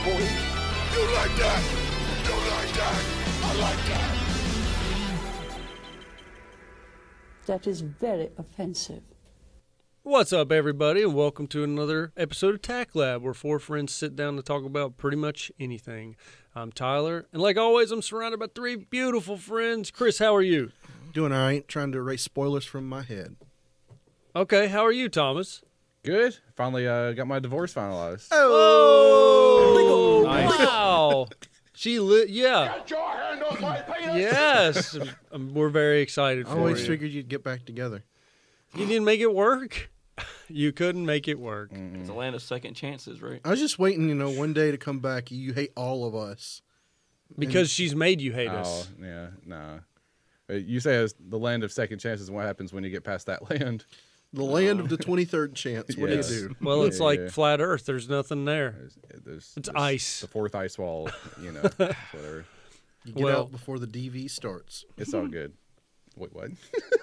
boy. You like that? You like that? I like that. That is very offensive. What's up, everybody, and welcome to another episode of TACT Lab, where four friends sit down to talk about pretty much anything. I'm Tyler, and like always, I'm surrounded by three beautiful friends. Chris, how are you? Doing all right, trying to erase spoilers from my head. Okay, how are you, Thomas? Good. Finally got my divorce finalized. Oh, Nice. Wow. Yeah. Get your hand off my penis. Yes. We're very excited I for always you. figured you'd get back together. You didn't make it work? You couldn't make it work. It's a land of second chances, right? I was just waiting, one day to come back. You hate all of us. Because she's made you hate Oh, us. yeah, no. You say it's the land of second chances. What happens when you get past that land? The land of the 23rd chance. What Yes. do you do? Well, it's Yeah, like yeah. flat Earth. There's nothing there. There's It's ice. The fourth ice wall, whatever. You get Well- out before the DV starts. It's all good. Wait, what?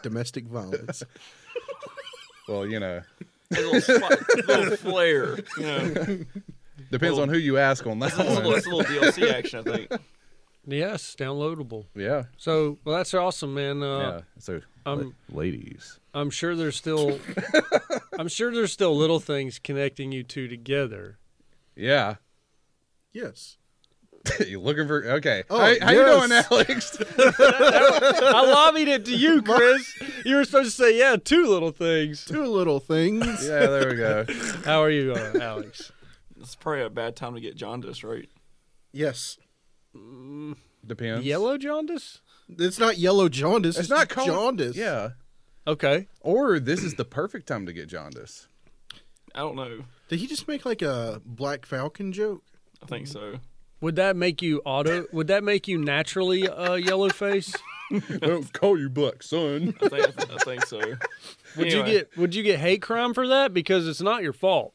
Domestic violence. Well, A little flare. depends on who you ask on that It's a one. little DLC action, I think. Yes, downloadable. Yeah, So, well, that's awesome, man. yeah. So, I'm- ladies. I'm sure there's still little things connecting you two together. Yeah. Yes. You looking for? Okay. Oh, how you yes. doing, Alex? I lobbied it to you, Chris. You were supposed to say, yeah, two little things. Two little things. Yeah, there we go. How are you, Alex? It's probably a bad time to get jaundice, right? Yes. Depends. Yellow jaundice? It's not yellow jaundice. It's not called jaundice. Yeah. Okay. Or this is the perfect time to get jaundice. I don't know. Did he just make like a Black Falcon joke? I think so. Would that make you naturally yellow face? I don't call you black, son. I think so. Would you get hate crime for that? Because it's not your fault.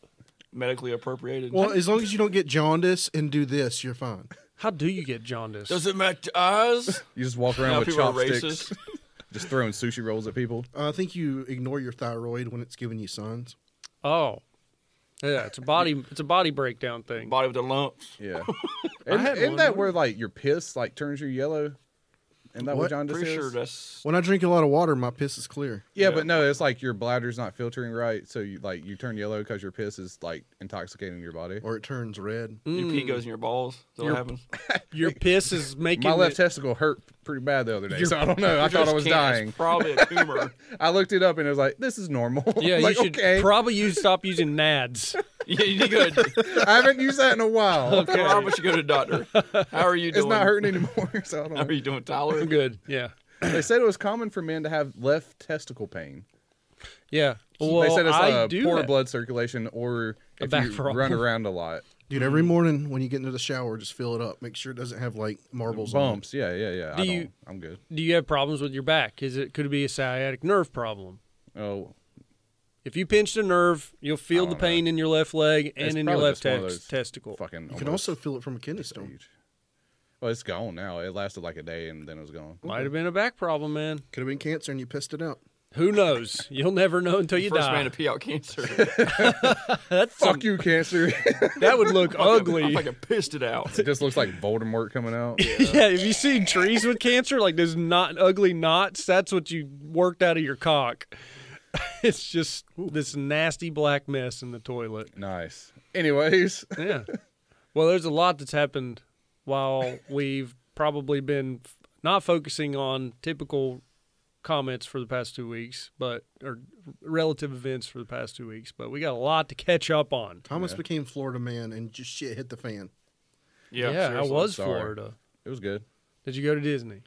Medically appropriated? Well, as long as you don't get jaundice and do this, you're fine. How do you get jaundice? Does it match your eyes? You just walk around Now with people are chopsticks, racist. just throwing sushi rolls at people. I think you ignore your thyroid when it's giving you signs. Oh. Yeah, it's a body breakdown thing. Body with the lumps. Yeah. had Isn't one. that where like your piss like turns you yellow? Isn't that what What? jaundice Pretty is? sure that's... When I drink a lot of water, my piss is clear. Yeah, Yeah. but no, it's like your bladder's not filtering right, so you turn yellow because your piss is like intoxicating your body. Or it turns red. Your pee goes in your balls. Is that what happens? Your piss is making My left it- testicle hurt pretty bad the other day, so I don't know. I thought I was dying. It's probably a tumor. I looked it up and it was like, this is normal. Yeah, like, you should okay. probably stop using NADs. Yeah, you need to go. I haven't used that in a while. Probably should go to the doctor. How are you doing? It's not hurting anymore, so I don't How are know. you doing, Tyler? I'm good. Yeah. They said it was common for men to have left testicle pain. Yeah. Well, They said it's I do poor have- blood circulation or if back you problem. run around a lot. Dude, every morning when you get into the shower, just fill it up. Make sure it doesn't have like marbles on it. Bumps. Yeah. I'm good. Do you have problems with your back? Could it be a sciatic nerve problem? Oh, If you pinched a nerve, you'll feel I the don't know. pain in your left leg and It's in your probably left just one of those testicle. fucking. You can also feel it from a kidney stone. Huge. Well, it's gone now. It lasted like a day and then it was gone. Might have been a back problem, man. Could have been cancer and you pissed it out. Who knows? You'll never know until you First die. man to pee out cancer. Fuck you, cancer. That would look I ugly. fucking pissed it out. It just looks like Voldemort coming out. Yeah, have you seen trees with cancer? Like those ugly knots? That's what you worked out of your cock. It's just this nasty black mess in the toilet. Nice. Anyways, Yeah. Well, there's a lot that's happened while we've probably been not focusing on typical comments for the past 2 weeks, or relative events for the past 2 weeks. But we got a lot to catch up on. Thomas became Florida man and just shit hit the fan. Yeah, I seriously. was Sorry. Florida. it was good. Did you go to Disney?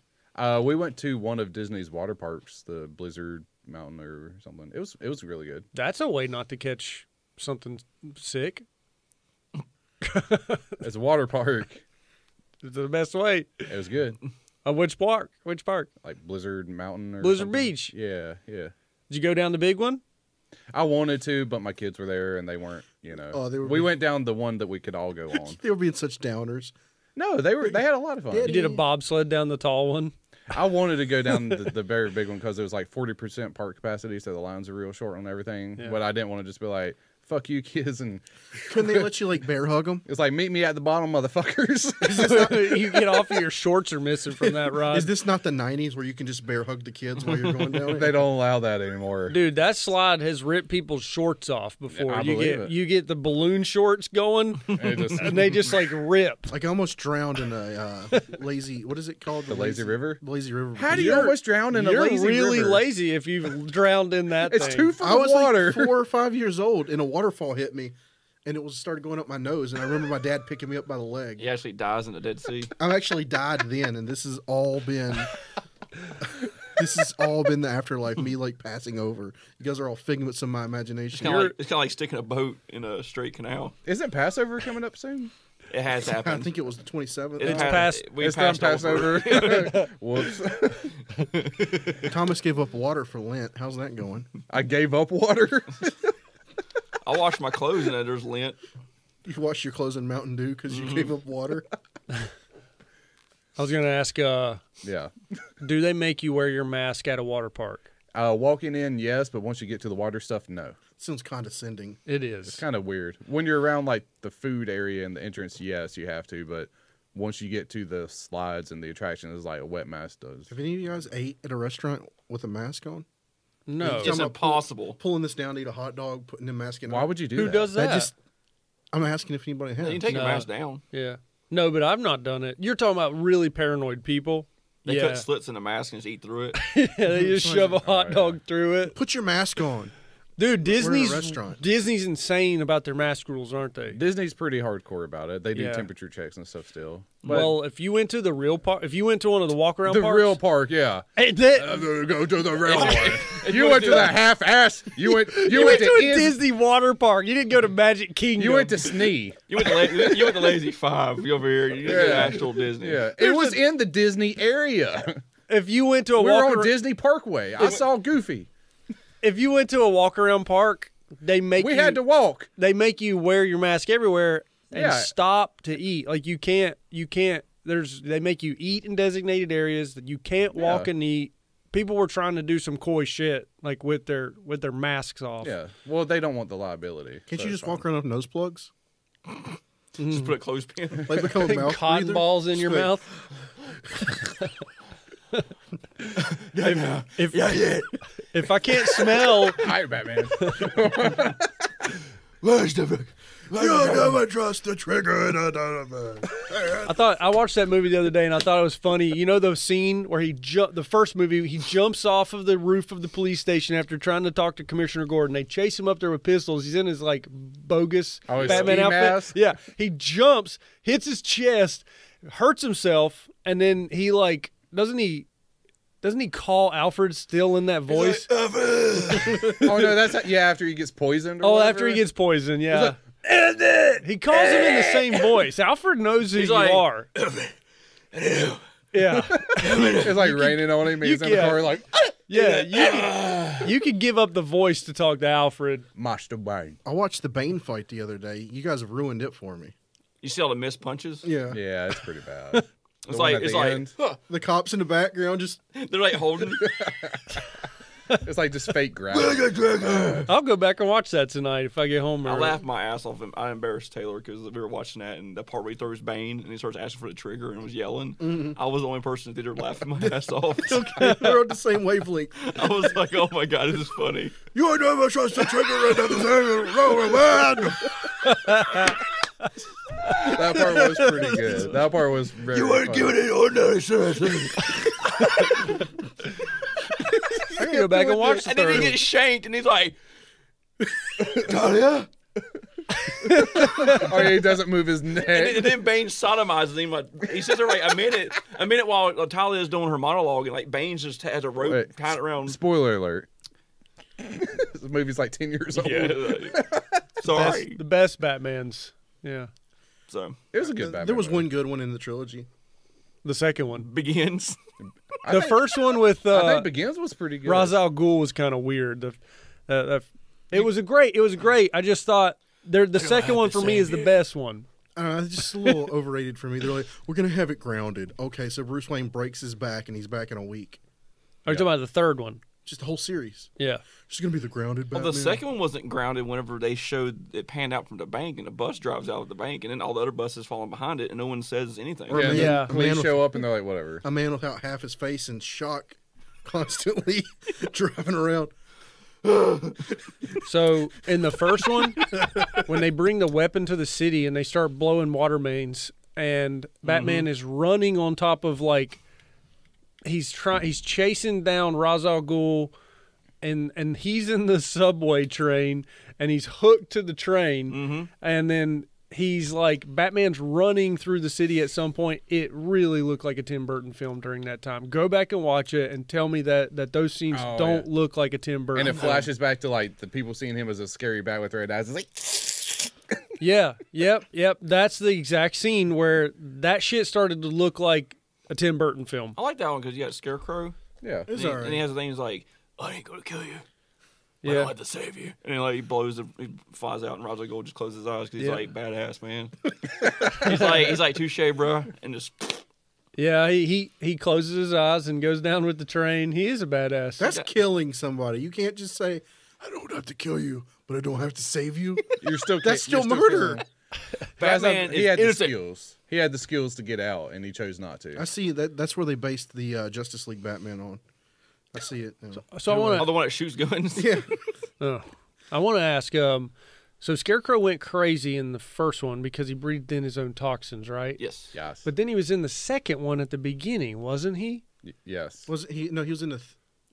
We went to one of Disney's water parks, the Blizzard Mountain or something. It was really good. That's a way not to catch something sick. It's a water park. It's the best way. It was good. Which park? Which park? Like Blizzard Mountain or Blizzard something. Beach. Yeah. Did you go down the big one? I wanted to, but my kids were there and they weren't, Oh, they were we went down the one that we could all go on. They were being such downers. No, they had a lot of fun. You did a bobsled down the tall one? I wanted to go down the very big one because it was like 40% park capacity, so the lines are real short on everything. Yeah. But I didn't want to just be like, fuck you kids, and Couldn't they let you like bear hug them? it's like meet me at the bottom, motherfuckers. You get off of your shorts are missing from that ride. Is this not the '90s where you can just bear hug the kids while you're going down it? They don't allow that anymore. Dude, that slide has ripped people's shorts off before. I you believe get it. you get the balloon shorts going, It just- and they just like rip. Like I almost drowned in a lazy. What is it called? The lazy river? The lazy river. How do you almost drown in a You're lazy really river? lazy if you've drowned in that It's thing. too full I of was water. like 4 or 5 years old, and a waterfall hit me, and it started going up my nose. And I remember my dad picking me up by the leg. He actually dies in the Dead Sea. I actually died then, and this has all been. This has all been the afterlife. Me like passing over. You guys are all figments of my imagination. It's kind of like sticking a boat in a straight canal. Isn't Passover coming up soon? It has I happened. think it was the 27th. It's past- We It's done passed over. Passover. Whoops. Thomas gave up water for Lent. How's that going? I gave up water. I wash my clothes in it. There's lint. You wash your clothes in Mountain Dew because you gave up water. I was gonna ask, Yeah. do they make you wear your mask at a water park? Walking in, yes, but once you get to the water stuff, no. Sounds condescending. It is. It's kind of weird. When you're around like the food area and the entrance, yes, you have to. But once you get to the slides and the attractions, like a wet mask does. Have any of you guys ate at a restaurant with a mask on? No. It's about impossible. Pulling this down to eat a hot dog, putting the mask in. Why would you do Who that? does that? that? Just. I'm asking if anybody has. You can take your No. mask down. Yeah. No, but I've not done it. You're talking about really paranoid people. They yeah. cut slits in the mask and just eat through it. Yeah, they just shove a hot yeah. dog through it. Put your mask on. Dude, Disney's restaurant. Disney's insane about their mask rules, aren't they? Disney's pretty hardcore about it. They do Yeah. temperature checks and stuff still. But Well, if you went to the real park, if you went to one of the walk around the parks, real park, yeah. hey, Go to the real one. You went to the half-ass. You went went to to a Is- Disney water park. You didn't go to Magic Kingdom. You went to Snee. You went to Lazy Five. You over here. You did actual Disney. Yeah, it was in the Disney area. if you went to a We walk were on Disney Parkway. I saw Goofy. if you went to a walk around park, they make We you, had to walk. they make you wear your mask everywhere and Yeah. stop to eat. Like you can't. They make you eat in designated areas that you can't walk Yeah. and eat. People were trying to do some coy shit like with their masks off. Yeah. Well, they don't want the liability. Can't so you it's just walk around with nose plugs? Just put a clothespin. Like become a mouth Cotton breather? balls in your Just mouth. If I can't smell, fine. Hi, Batman. You never trust the trigger. I watched that movie the other day and I thought it was funny. You know the scene where the first movie, he jumps off of the roof of the police station after trying to talk to Commissioner Gordon. They chase him up there with pistols. He's in his like bogus Oh, his Batman ski outfit. mask? Yeah, he jumps, hits his chest, hurts himself, and then he like doesn't he call Alfred still in that voice? Oh no, that's after he gets poisoned. Or Oh, whatever. after he gets poisoned, yeah. He calls him in the same voice. Alfred knows who He's you like, are. Yeah. It's like raining on him. He's in the yeah. car like Yeah, you could give up the voice to talk to Alfred. Master Bane. I watched the Bane fight the other day. You guys have ruined it for me. You see all the missed punches? Yeah. Yeah, it's pretty bad. It's like The cops in the background just. they're like holding. It's like just fake gravity. I'll go back and watch that tonight if I get home. I early. laughed my ass off. And I embarrassed Taylor because we were watching that, and the part where he throws Bane and he starts asking for the trigger and was yelling. I was the only person that did laughing my ass off. They're on the same wavelength. I was like, "Oh my god, this is funny." You never trust the trigger. That part was pretty good. That part was very You ain't funny. giving it ordinary citizens. I can go back and watch the And then third he one. gets shanked, and he's like, Talia? Oh, yeah, he doesn't move his neck. and then Bane sodomizes him. Like, he sits there like a minute while Talia's doing her monologue, and like Bane just has a rope Wait, tied around. Spoiler alert. This movie's like 10 years old. Yeah, sorry. The best Batmans. Yeah. So It was a good Batman. There was movie. one good one in the trilogy. The second one. begins. The first one with I think Begins was pretty good. Ra's al Ghul was kind of weird. It was great. I just thought the second one for me is the best one. It's just a little overrated for me. They're like, we're going to have it grounded. Okay, so Bruce Wayne breaks his back and he's back in a week. Are you talking about the third one? Just the whole series. Yeah. It's going to be the grounded Well, Batman. the second one wasn't grounded whenever they showed it panned out from the bank and the bus drives out of the bank and then all the other buses falling behind it and no one says anything. Or a man- Yeah. a Police man show up and they're like, whatever. A man without half his face in shock, constantly driving around. So in the first one, when they bring the weapon to the city and they start blowing water mains, and Batman is running on top of like he's chasing down Ra's al Ghul, and he's in the subway train and he's hooked to the train, and then he's like Batman's running through the city at some point. It really looked like a Tim Burton film during that time. Go back and watch it and tell me that those scenes don't look like a Tim Burton And it film. flashes back to like the people seeing him as a scary bat with red eyes. It's like, Yeah, yep. That's the exact scene where that shit started to look like a Tim Burton film. I like that one because you got Scarecrow. yeah. It's And he, all right. and he has the thing, he's like, I ain't going to kill you. I Yeah, like to save you. And he, like, he flies out and Ra's al Ghul just closes his eyes because he's Yeah. like, badass, man. he's like, touche, bro. And just, yeah. He closes his eyes and goes down with the train. He is a badass. That's killing somebody. You can't just say, I don't have to kill you, but I don't have to save you. You're still That's you're still murder. killing- Batman he is had the innocent. skills. He had the skills to get out, and he chose not to. I see that. That's where they based the Justice League Batman on. I see it. Now. So I want Oh, the one that shoots guns? Yeah. I want to ask. So Scarecrow went crazy in the first one because he breathed in his own toxins, right? Yes. Yes. But then he was in the second one at the beginning, wasn't he? Yes. Was he? No, he was in the.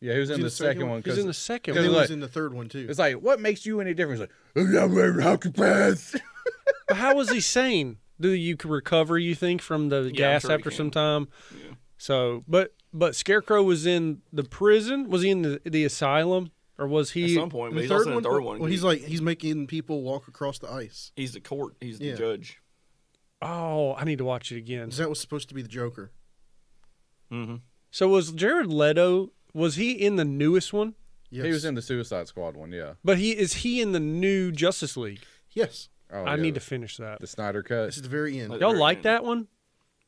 Yeah, he was in he the the second second one? one. He was 'cause in the second And Because then one. he look, was in the third one too. it's like, what makes you any different? He's like, I'm not wearing hockey pads. But how was he sane? Do you recover? You think from the Yeah, I'm gas sure he after can. some time? Yeah. So, but Scarecrow was in the prison. Was he in the asylum, or was At he? some point, In but the he's third also in one, the third one. well, he's making people walk across the ice. He's the court. He's Yeah. the judge. Oh, I need to watch it again. Is that was supposed to be the Joker? Mm-hmm. So was Jared Leto? Was he in the newest one? Yes. He was in the Suicide Squad one, yeah. But is he in the new Justice League? Yes. Oh, I yeah, need to finish that. the Snyder cut. This is the very end. Y'all very like end. that one?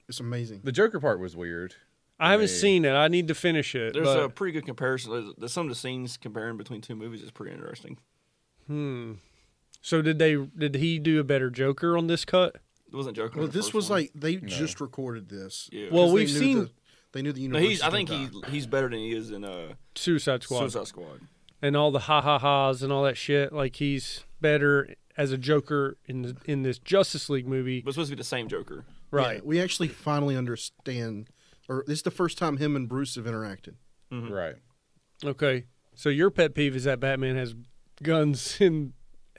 It's amazing. The Joker part was weird. I haven't Hey. seen it. I need to finish it. There's but, a pretty good comparison. Some of the scenes comparing between two movies is pretty interesting. So did he do a better Joker on this cut? It wasn't Joker. Well, in the this first was one. like they just recorded this. Yeah. Well, 'Cause we've they knew seen they knew the No, universe. I think he's better than he is in Suicide Squad Suicide Squad. and all the ha-ha-has and all that shit. Like he's better as a Joker in this Justice League movie. But it's supposed to be the same Joker. Right. Yeah, we actually finally understand, or this is the first time him and Bruce have interacted. Right. Okay. So your pet peeve is that Batman has guns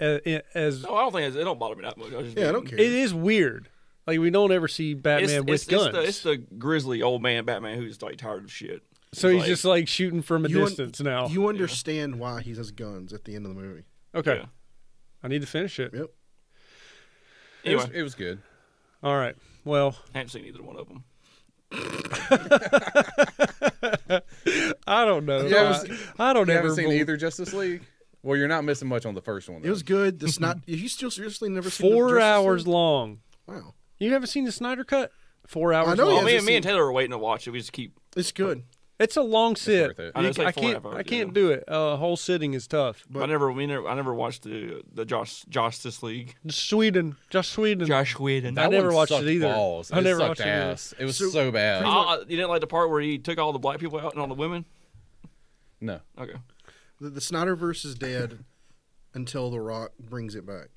as No, I don't think it don't bother me that much. Yeah, I don't care. it is weird. Like we don't ever see Batman with guns. It's the grizzly old man Batman who's like tired of shit. So he's just like shooting from a You un- distance now. You understand why he has guns at the end of the movie. Okay. Yeah. I need to finish it. Yep. Anyway, It was good. All right. Well, I haven't seen either one of them. I don't know. You haven't I don't You ever haven't seen believe- either Justice League? Well, you're not missing much on the first one. It was then. good. This not. You still seriously never seen the 4 Justice hours League? long. Wow, You haven't seen the Snyder cut? 4 hours I know long. he Oh, hasn't me and seen- Taylor are waiting to watch it. We just keep. it's good. It's a long sit. worth it. I know, it's like I 4.5 can't. hours, I can't yeah. do it. A whole sitting is tough. But- I never watched the Justice League. Sweden, just Sweden. Josh Whedon. That I never one watched sucked it either. Balls. I It never sucked watched it either. ass. It was So- so bad. You didn't like the part where he took all the black people out and all the women? No. Okay. The Snyderverse is dead until The Rock brings it back.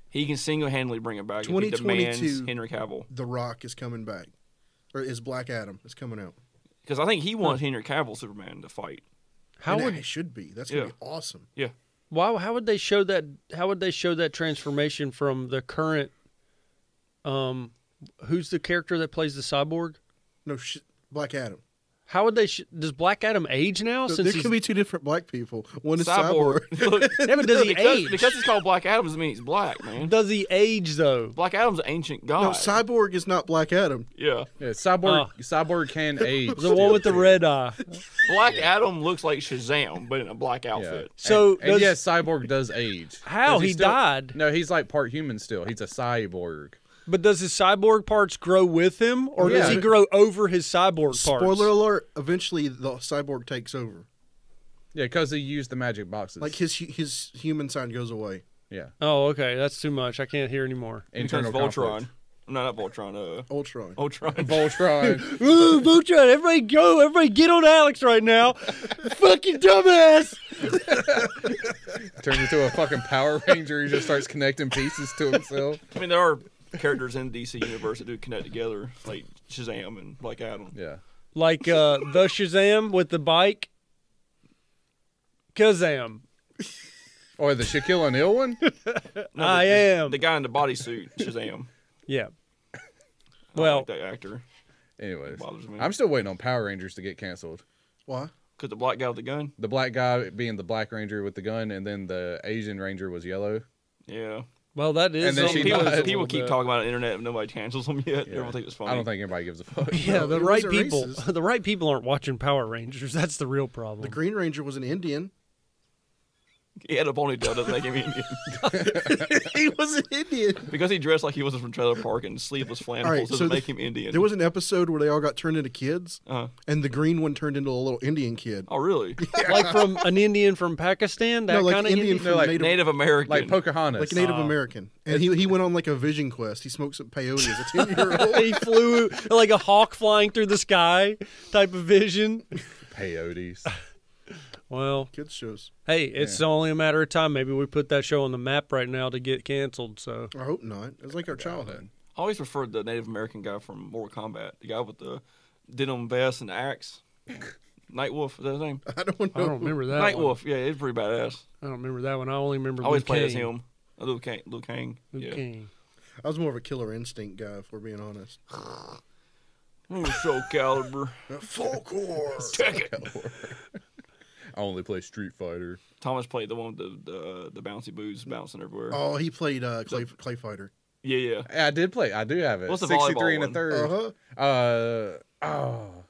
He can single-handedly bring it back if he 2022. demands Henry Cavill. The Rock is coming back, or is Black Adam is coming out. Because I think he wants Henry Cavill Superman to fight. How And would it should be? That's gonna Yeah. be awesome. Yeah. how would they show that? How would they show that transformation from the current? Who's the character that plays the cyborg? No, Black Adam. How would they? Does Black Adam age now? There Since could he's, be two different black people. One is Cyborg. Cyborg. Look, yeah, but does he because, age? because it's called Black Adam doesn't mean he's black, man. Does he age though? Black Adam's an ancient god. No, Cyborg is not Black Adam. Yeah. Yeah, Cyborg can age. The one with the red eye. Black Adam looks like Shazam, but in a black outfit. So and does- yes, Cyborg does age. How? 'Cause He still- died. No, he's like part human still. He's a cyborg. But does his cyborg parts grow with him, or does Yeah. he grow over his cyborg parts? Spoiler alert: eventually, the Cyborg takes over. Yeah, because he used the magic boxes. Like his human side goes away. yeah. Oh, okay. That's too much. I can't hear anymore. He becomes Internal Voltron. conflict. No, not Voltron. Ultron. Ultron. Voltron. Ooh, Voltron, everybody go. Everybody get on Alex right now. Fucking dumbass. Turns into a fucking Power Ranger. He just starts connecting pieces to himself. I mean, there are characters in DC universe that do connect together, like Shazam and Black Adam. Yeah. Like the Shazam with the bike. Kazam. Or the Shaquille O'Neal one? No, I am. the guy in the bodysuit, Shazam. Yeah. I Well, like that actor. Anyways, Bothers me. I'm still waiting on Power Rangers to get canceled. Why? Because the black guy with the gun. The black guy being the Black Ranger with the gun, and then the Asian Ranger was yellow. Yeah. well, that is. And then something she that is a died. People little keep bit- talking about it on the internet, and nobody cancels them yet. Yeah. Everyone thinks it's funny. I don't think anybody gives a fuck. Yeah, the it right wasn't people. racist. The right people aren't watching Power Rangers. That's the real problem. The Green Ranger was an Indian. He had a ponytail, doesn't make him Indian. He was an Indian. Because he dressed like he wasn't from Trailer Park and sleeveless flannels All right, doesn't so make him Indian. There was an episode where they all got turned into kids, Uh-huh. and the green one turned into a little Indian kid. Oh, really? Like from an Indian from Pakistan. That No, like kind of Indian Indian. from like Native, Native American. Like Pocahontas. like Native American, and he went on like a vision quest. He smoked some peyote as a 10-year-old. He flew like a hawk flying through the sky type of vision. Peyotes. Well, Kids shows. hey, it's only a matter of time. Maybe we put that show on the map right now to get canceled. So I hope not. It was like our childhood. I always preferred the Native American guy from Mortal Kombat. The guy with the denim vest and the axe. Nightwolf, is that his name? I don't know. I don't remember that. One. Nightwolf, yeah, he's pretty badass. I don't remember that one. I only remember. I always Liu played as Kang. him. Liu Kang. Liu Kang. Liu Yeah. Kang. I was more of a Killer Instinct guy, if we're being honest. Soul Calibur. Full core. Check it. I only play Street Fighter. Thomas played the one with the bouncy boots bouncing everywhere. Oh, he played Clay Fighter. Yeah, yeah. I did play. I do have it. What's the 63 and a volleyball third. Uh-huh.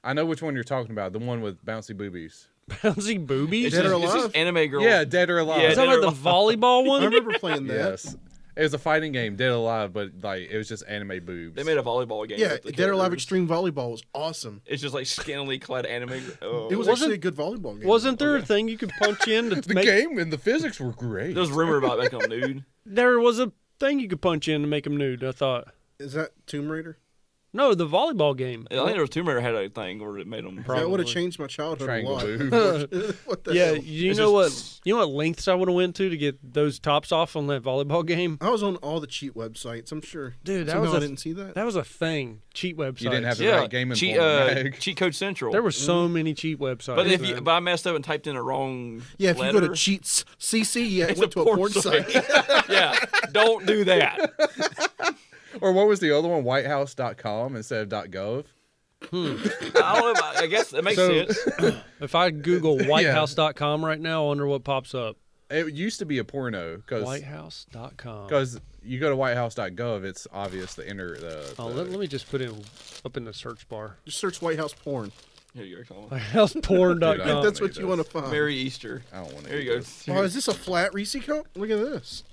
I know which one you're talking about. The one with bouncy boobies. Bouncy boobies. Dead or It's just Alive? anime girl. Yeah, Dead or Alive. Yeah, Is that Dead like or the volleyball I one? remember playing that. Yes. It was a fighting game, Dead or Alive, but like it was just anime boobs. They made a volleyball game. Yeah, with the Dead or Alive characters. Extreme Volleyball was awesome. It's just like scantily clad anime. Oh. It was Wasn't- actually a good volleyball game. Wasn't there a thing you could punch in to the make? game and the physics were great. There was rumor about making them nude. There was a thing you could punch in to make them nude. I thought. Is that Tomb Raider? No, the volleyball game. I think there was Tomb Raider had a thing where it made them. That would have changed my childhood Triangle a lot. boob. What the Yeah, hell? you It's know just- what? You know what lengths I would have went to get those tops off on that volleyball game, I was on all the cheat websites, I'm sure. dude. That Somehow was I didn't see that. that was a thing. Cheat websites. You didn't have the Yeah, right game cheat, informer mag. cheat code central. There were so many cheat websites. but if man. but I messed up and typed in a wrong. Yeah, if you letter, go to Cheats CC, yeah, it it's went to a porn site. site. Yeah, don't do that. Or what was the other one? Whitehouse.com instead of .gov. I don't know. I guess it makes So- sense. if I Google whitehouse.com right now, I wonder what pops up. It used to be a porno because Whitehouse.com. you go to whitehouse.gov, it's obvious to enter the. Oh, let me just put it up in the search bar. Just search White House porn. Here you go, Colin. I Whitehouseporn.com. Dude, think that's need what you this. want to find. Merry Easter. I don't want to. There you go. Oh, is this a flat Reese cup? Look at this.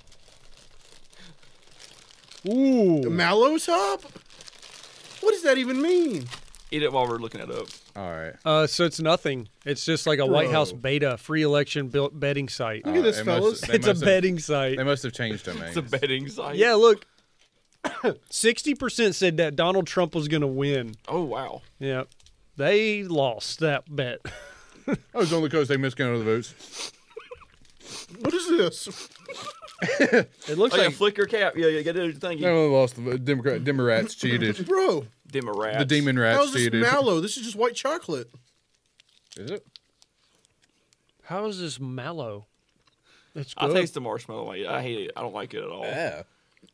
Ooh. Mallow top? What does that even mean? Eat it while we're looking it up. All right. So it's nothing. It's just like a White House Bro. beta free election betting site. Look at this, They fellas. they It's a must have- betting site. They must have changed domains. It's a betting site. Yeah, look. 60% said that Donald Trump was going to win. Oh wow. Yeah. They lost that bet. Oh, it's only because they miscounted the votes. What is this? It looks Oh, yeah, like flick your cap. Yeah, you got to do your thing. They only lost. The Democrats cheated. Bro, Democrats. The demon rats how's this cheated. mallow? This is just white chocolate. Is it? how is this mallow? It's I good. taste the marshmallow. I hate it. I don't like it at all. Yeah.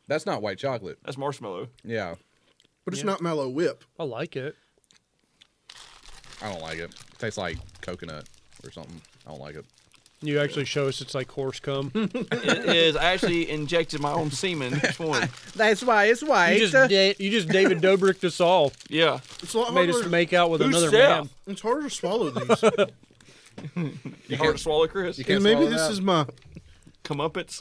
That's not white chocolate. That's marshmallow. Yeah. But it's not mallow whip. I like it. I don't like it. It tastes like coconut or something. I don't like it. You actually show us it's like horse cum. It is. I actually injected my own semen. Which one? That's why it's white. you just David Dobrik us all. Yeah. It's a lot Made harder. us make out with Who's another Chef? man. It's harder to swallow these. You hard to swallow, Chris. You can't And maybe swallow this that? is my. Comeuppance.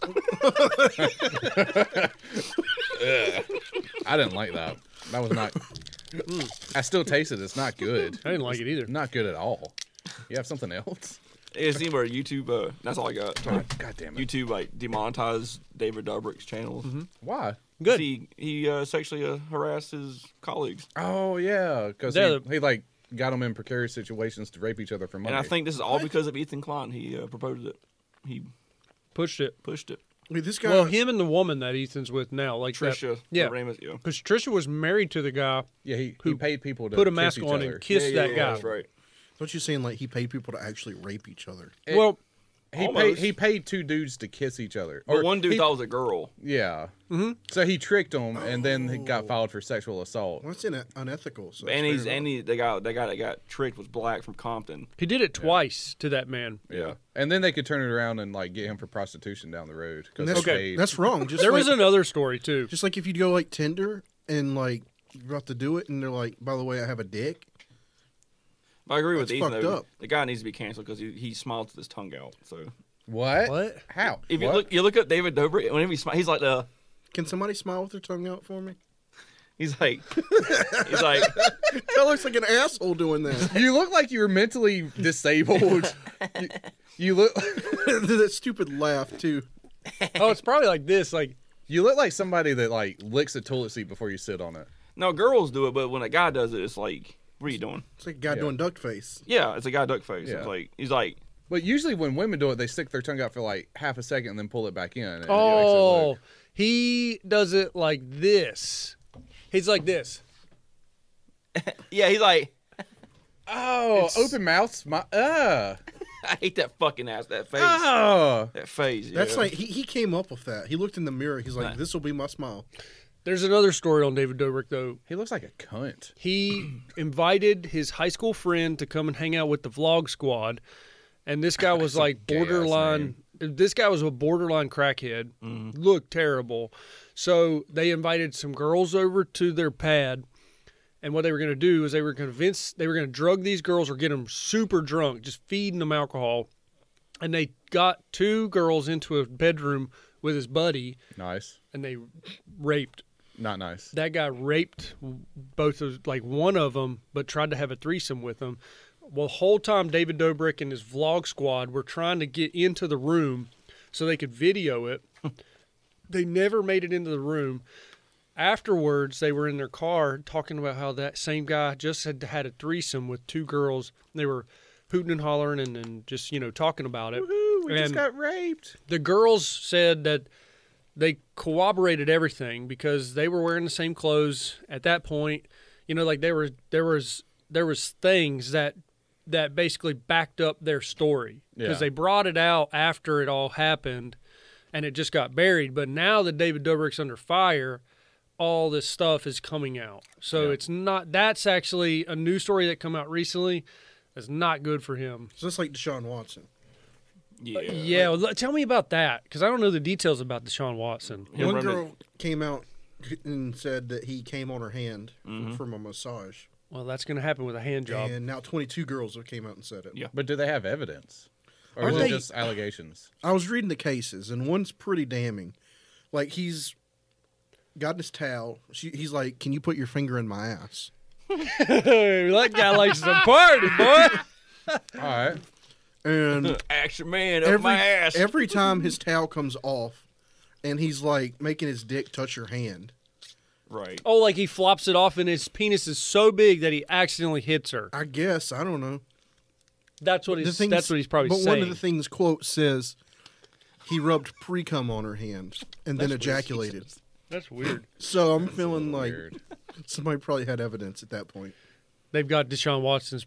I didn't like that. That was not. I still taste it. It's not good. I didn't like it either. Not good at all. You have something else? It's seen where YouTube. That's all I got. Sorry. God damn it. YouTube like demonetized David Dobrik's channels. Why? Good. He sexually harassed his colleagues, Oh yeah, because he like got them in precarious situations to rape each other for money. and I think this is all because of Ethan Klein. He proposed it. He Pushed it. pushed it. Wait, this guy. Well, him and the woman that Ethan's with now, like Trisha. Yeah. Ramus, yeah. because Trisha was married to the guy, yeah, he who paid people to put a kiss mask each on other. and kiss that guy. That's right. Don't you saying like he paid people to actually rape each other? Well, He paid two dudes to kiss each other. But one dude thought it was a girl. Yeah. So he tricked them, and then he got filed for sexual assault. Well, that's unethical. So And it's fair enough. the guy that got tricked was black from Compton. he did it twice to that man. Yeah. And then they could turn it around and like get him for prostitution down the road because That's, he paid. that's wrong. Just There like, was another story too. just like if you go like Tinder and like you're about to do it, and they're like, "By the way, I have a dick." But I agree with That's Ethan. fucked Though. up. The guy needs to be canceled because he smiled with his tongue out. So What? What? How? if What? you look at David Dobrik, whenever he smiles, he's like Can somebody smile with their tongue out for me? he's like That looks like an asshole doing that. You look like you were mentally disabled. you look. That stupid laugh too. Oh, it's probably like this. Like You look like somebody that like licks a toilet seat before you sit on it. no girls do it, but when a guy does it, it's like, what are you doing? It's like a guy Yeah. doing duck face. Yeah, it's a guy duck face. Yeah. It's like he's like But usually when women do it, they stick their tongue out for like half a second and then pull it back in. And it makes it oh, look- he does it like this. He's like this. yeah, he's like Oh, open mouth smile. I hate that fucking ass, that face, Oh. that face. That's yeah. like he came up with that. He looked in the mirror. He's like, "This will be my smile." There's another story on David Dobrik though. He looks like a cunt. He invited his high school friend to come and hang out with the vlog squad, and this guy was like gay-ass borderline. This guy was a borderline crackhead. Looked terrible. So they invited some girls over to their pad, and what they were going to do is they were going to drug these girls or get them super drunk, just feeding them alcohol. And they got two girls into a bedroom with his buddy, Nice. and they raped. Not nice. That guy raped both of, like one of them, but tried to have a threesome with them. Well, the whole time David Dobrik and his vlog squad were trying to get into the room so they could video it. They never made it into the room. Afterwards, they were in their car talking about how that same guy just had a threesome with two girls. They were hooting and hollering and just, talking about it. Woohoo, we just And got raped. the girls said that they corroborated everything because they were wearing the same clothes at that point. Like there was things that basically backed up their story because Yeah. they brought it out after it all happened, and it just got buried. But now that David Dobrik's under fire, all this stuff is coming out. So Yeah. it's not. That's actually a new story that come out recently. That's not good for him. So it's like Deshaun Watson. yeah. Well, tell me about that because I don't know the details about Deshaun Watson. One running- girl came out and said that he came on her hand from a massage, Well, that's going to happen with a hand job. and now 22 girls have came out and said it. Yeah. But do they have evidence? Or Aren't is it they- just allegations? I was reading the cases, and one's pretty damning. Like he's got his towel. He's like, "Can you put your finger in my ass?" That guy likes to party, boy. All right. And Action man up my ass. every time his towel comes off, and he's like making his dick touch her hand. Right. Oh, like he flops it off, and his penis is so big that he accidentally hits her. I guess I don't know. That's what he's. That's what he's probably but saying. one of the things quote says he rubbed pre-cum on her hand and then ejaculated. That's weird. So I'm feeling like Weird. somebody probably had evidence at that point. They've got Deshaun Watson's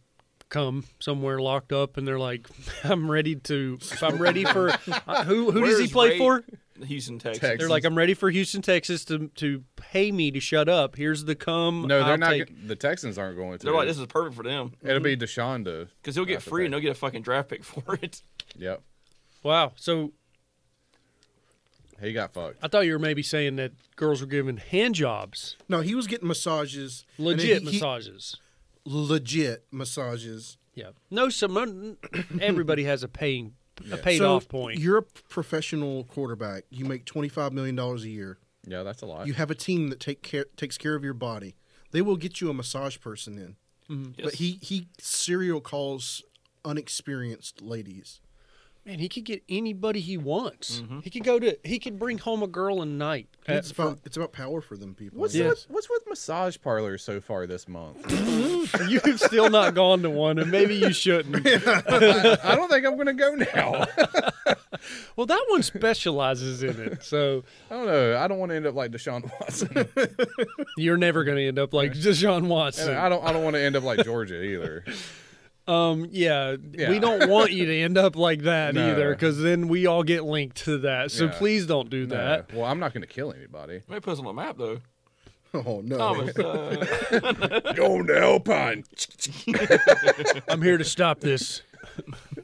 cum somewhere locked up, and they're like, "I'm ready to. If I'm ready for who does he Where's play Ray- for?" Houston, Texas. Texas. They're like, "I'm ready for Houston, Texas to pay me to shut up. Here's the cum." No, they're I'll not. take." The Texans aren't going to. They're like, this is perfect for them It'll be Deshaun to. because he'll get That's the free thing. and they'll get a fucking draft pick for it. Yep. Wow. So He got fucked. I thought you were maybe saying that girls were given hand jobs, No, he was getting massages. and then legit he- massages. Legit massages. Yeah. No, everybody has a paid So off point. You're a professional quarterback. You make $25 million a year. Yeah, that's a lot. You have a team that takes care of your body. They will get you a massage person in. Yes. But he serial calls unexperienced ladies. Man, he could get anybody he wants. Mm-hmm. He could bring home a girl a night. It's about power for them people. What's with massage parlors so far this month? You've still not gone to one, and maybe you shouldn't. I don't think I'm going to go now. Well, that one specializes in it, so I don't know. I don't want to end up like Deshaun Watson. you're never going to end up like Deshaun Watson. And I don't want to end up like Georgia either. Yeah, Yeah. we don't want you to end up like that No. either, because then we all get linked to that. So Yeah. please don't do that. Well, I'm not going to kill anybody. Maybe put us on the map though. Oh no! Thomas, Going to Alpine. I'm here to stop this.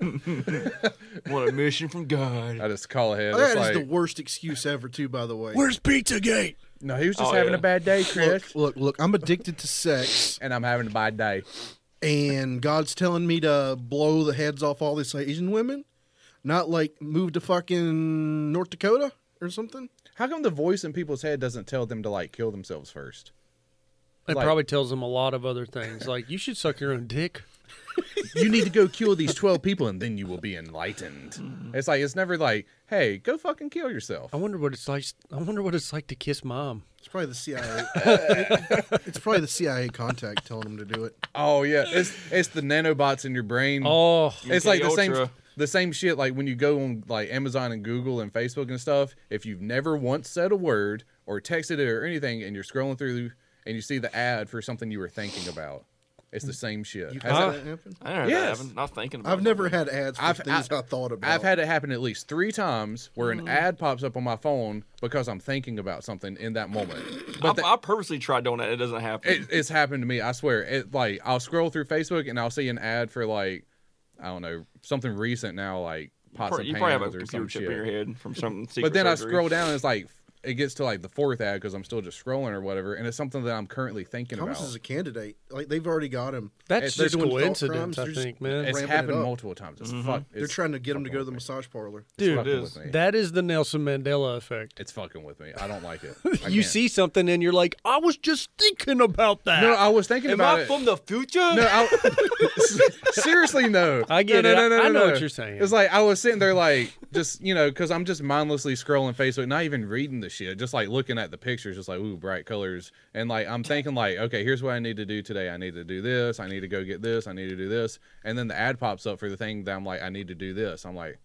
want a mission from God. I just call ahead. That It's is like, the worst excuse ever, too. By the way, Where's Pizzagate? no, he was just Oh, having yeah. a bad day, Chris. look! I'm addicted to sex, And I'm having a bad day. and God's telling me to blow the heads off all these Asian women, not like move to fucking North Dakota or something. How come the voice in people's head doesn't tell them to like kill themselves first? It Like- probably tells them a lot of other things, like you should suck your own dick. You need to go kill these 12 people and then you will be enlightened. It's like, it's never like, hey, go fucking kill yourself. I wonder what it's like. I wonder what it's like to kiss mom. It's probably the CIA. It's probably the CIA contact telling them to do it. Oh yeah, it's the nanobots in your brain. Oh, It's like the Ultra. same shit like when you go on like Amazon and Google and Facebook and stuff. If you've never once said a word or texted it or anything, and you're scrolling through and you see the ad for something you were thinking about, it's the same shit. You've Has had it- that happen? I never Yes. haven't. Not thinking about. I've never something. had ads for things I thought about. I've had it happen at least 3 times where an ad pops up on my phone because I'm thinking about something in that moment. But I purposely tried doing that. It doesn't happen. it's happened to me. I swear. It like I'll scroll through Facebook and I'll see an ad for like I don't know something recent now like pots and you probably have a pans or computer some chip shit. in your head from some secret But then I surgery. scroll down and it's like it gets to like the 4th ad because I'm still just scrolling or whatever, and it's something that I'm currently thinking Thomas about. is a candidate. Like they've already got him. that's they're just doing thought coincidence, crimes, I they're just- think, man. It's ramping it happened up. multiple times. It's They're trying to get him to go to the massage parlor. Dude, fucking it with is. me. That is the Nelson Mandela effect. It's fucking with me. I don't like it. I You can't. see something and you're like, I was just thinking about that. No, I was thinking Am about I it. from the future? No, seriously, no. I get No, it. no, no, I no, know no. what you're saying. It's like I was sitting there, like, just because I'm just mindlessly scrolling Facebook, not even reading the shit, just like looking at the pictures, just like ooh, bright colors, and like I'm thinking, like, okay, here's what I need to do today. I need to do this. I need to go get this. I need to do this, and then the ad pops up for the thing that I'm like, I need to do this. I'm like,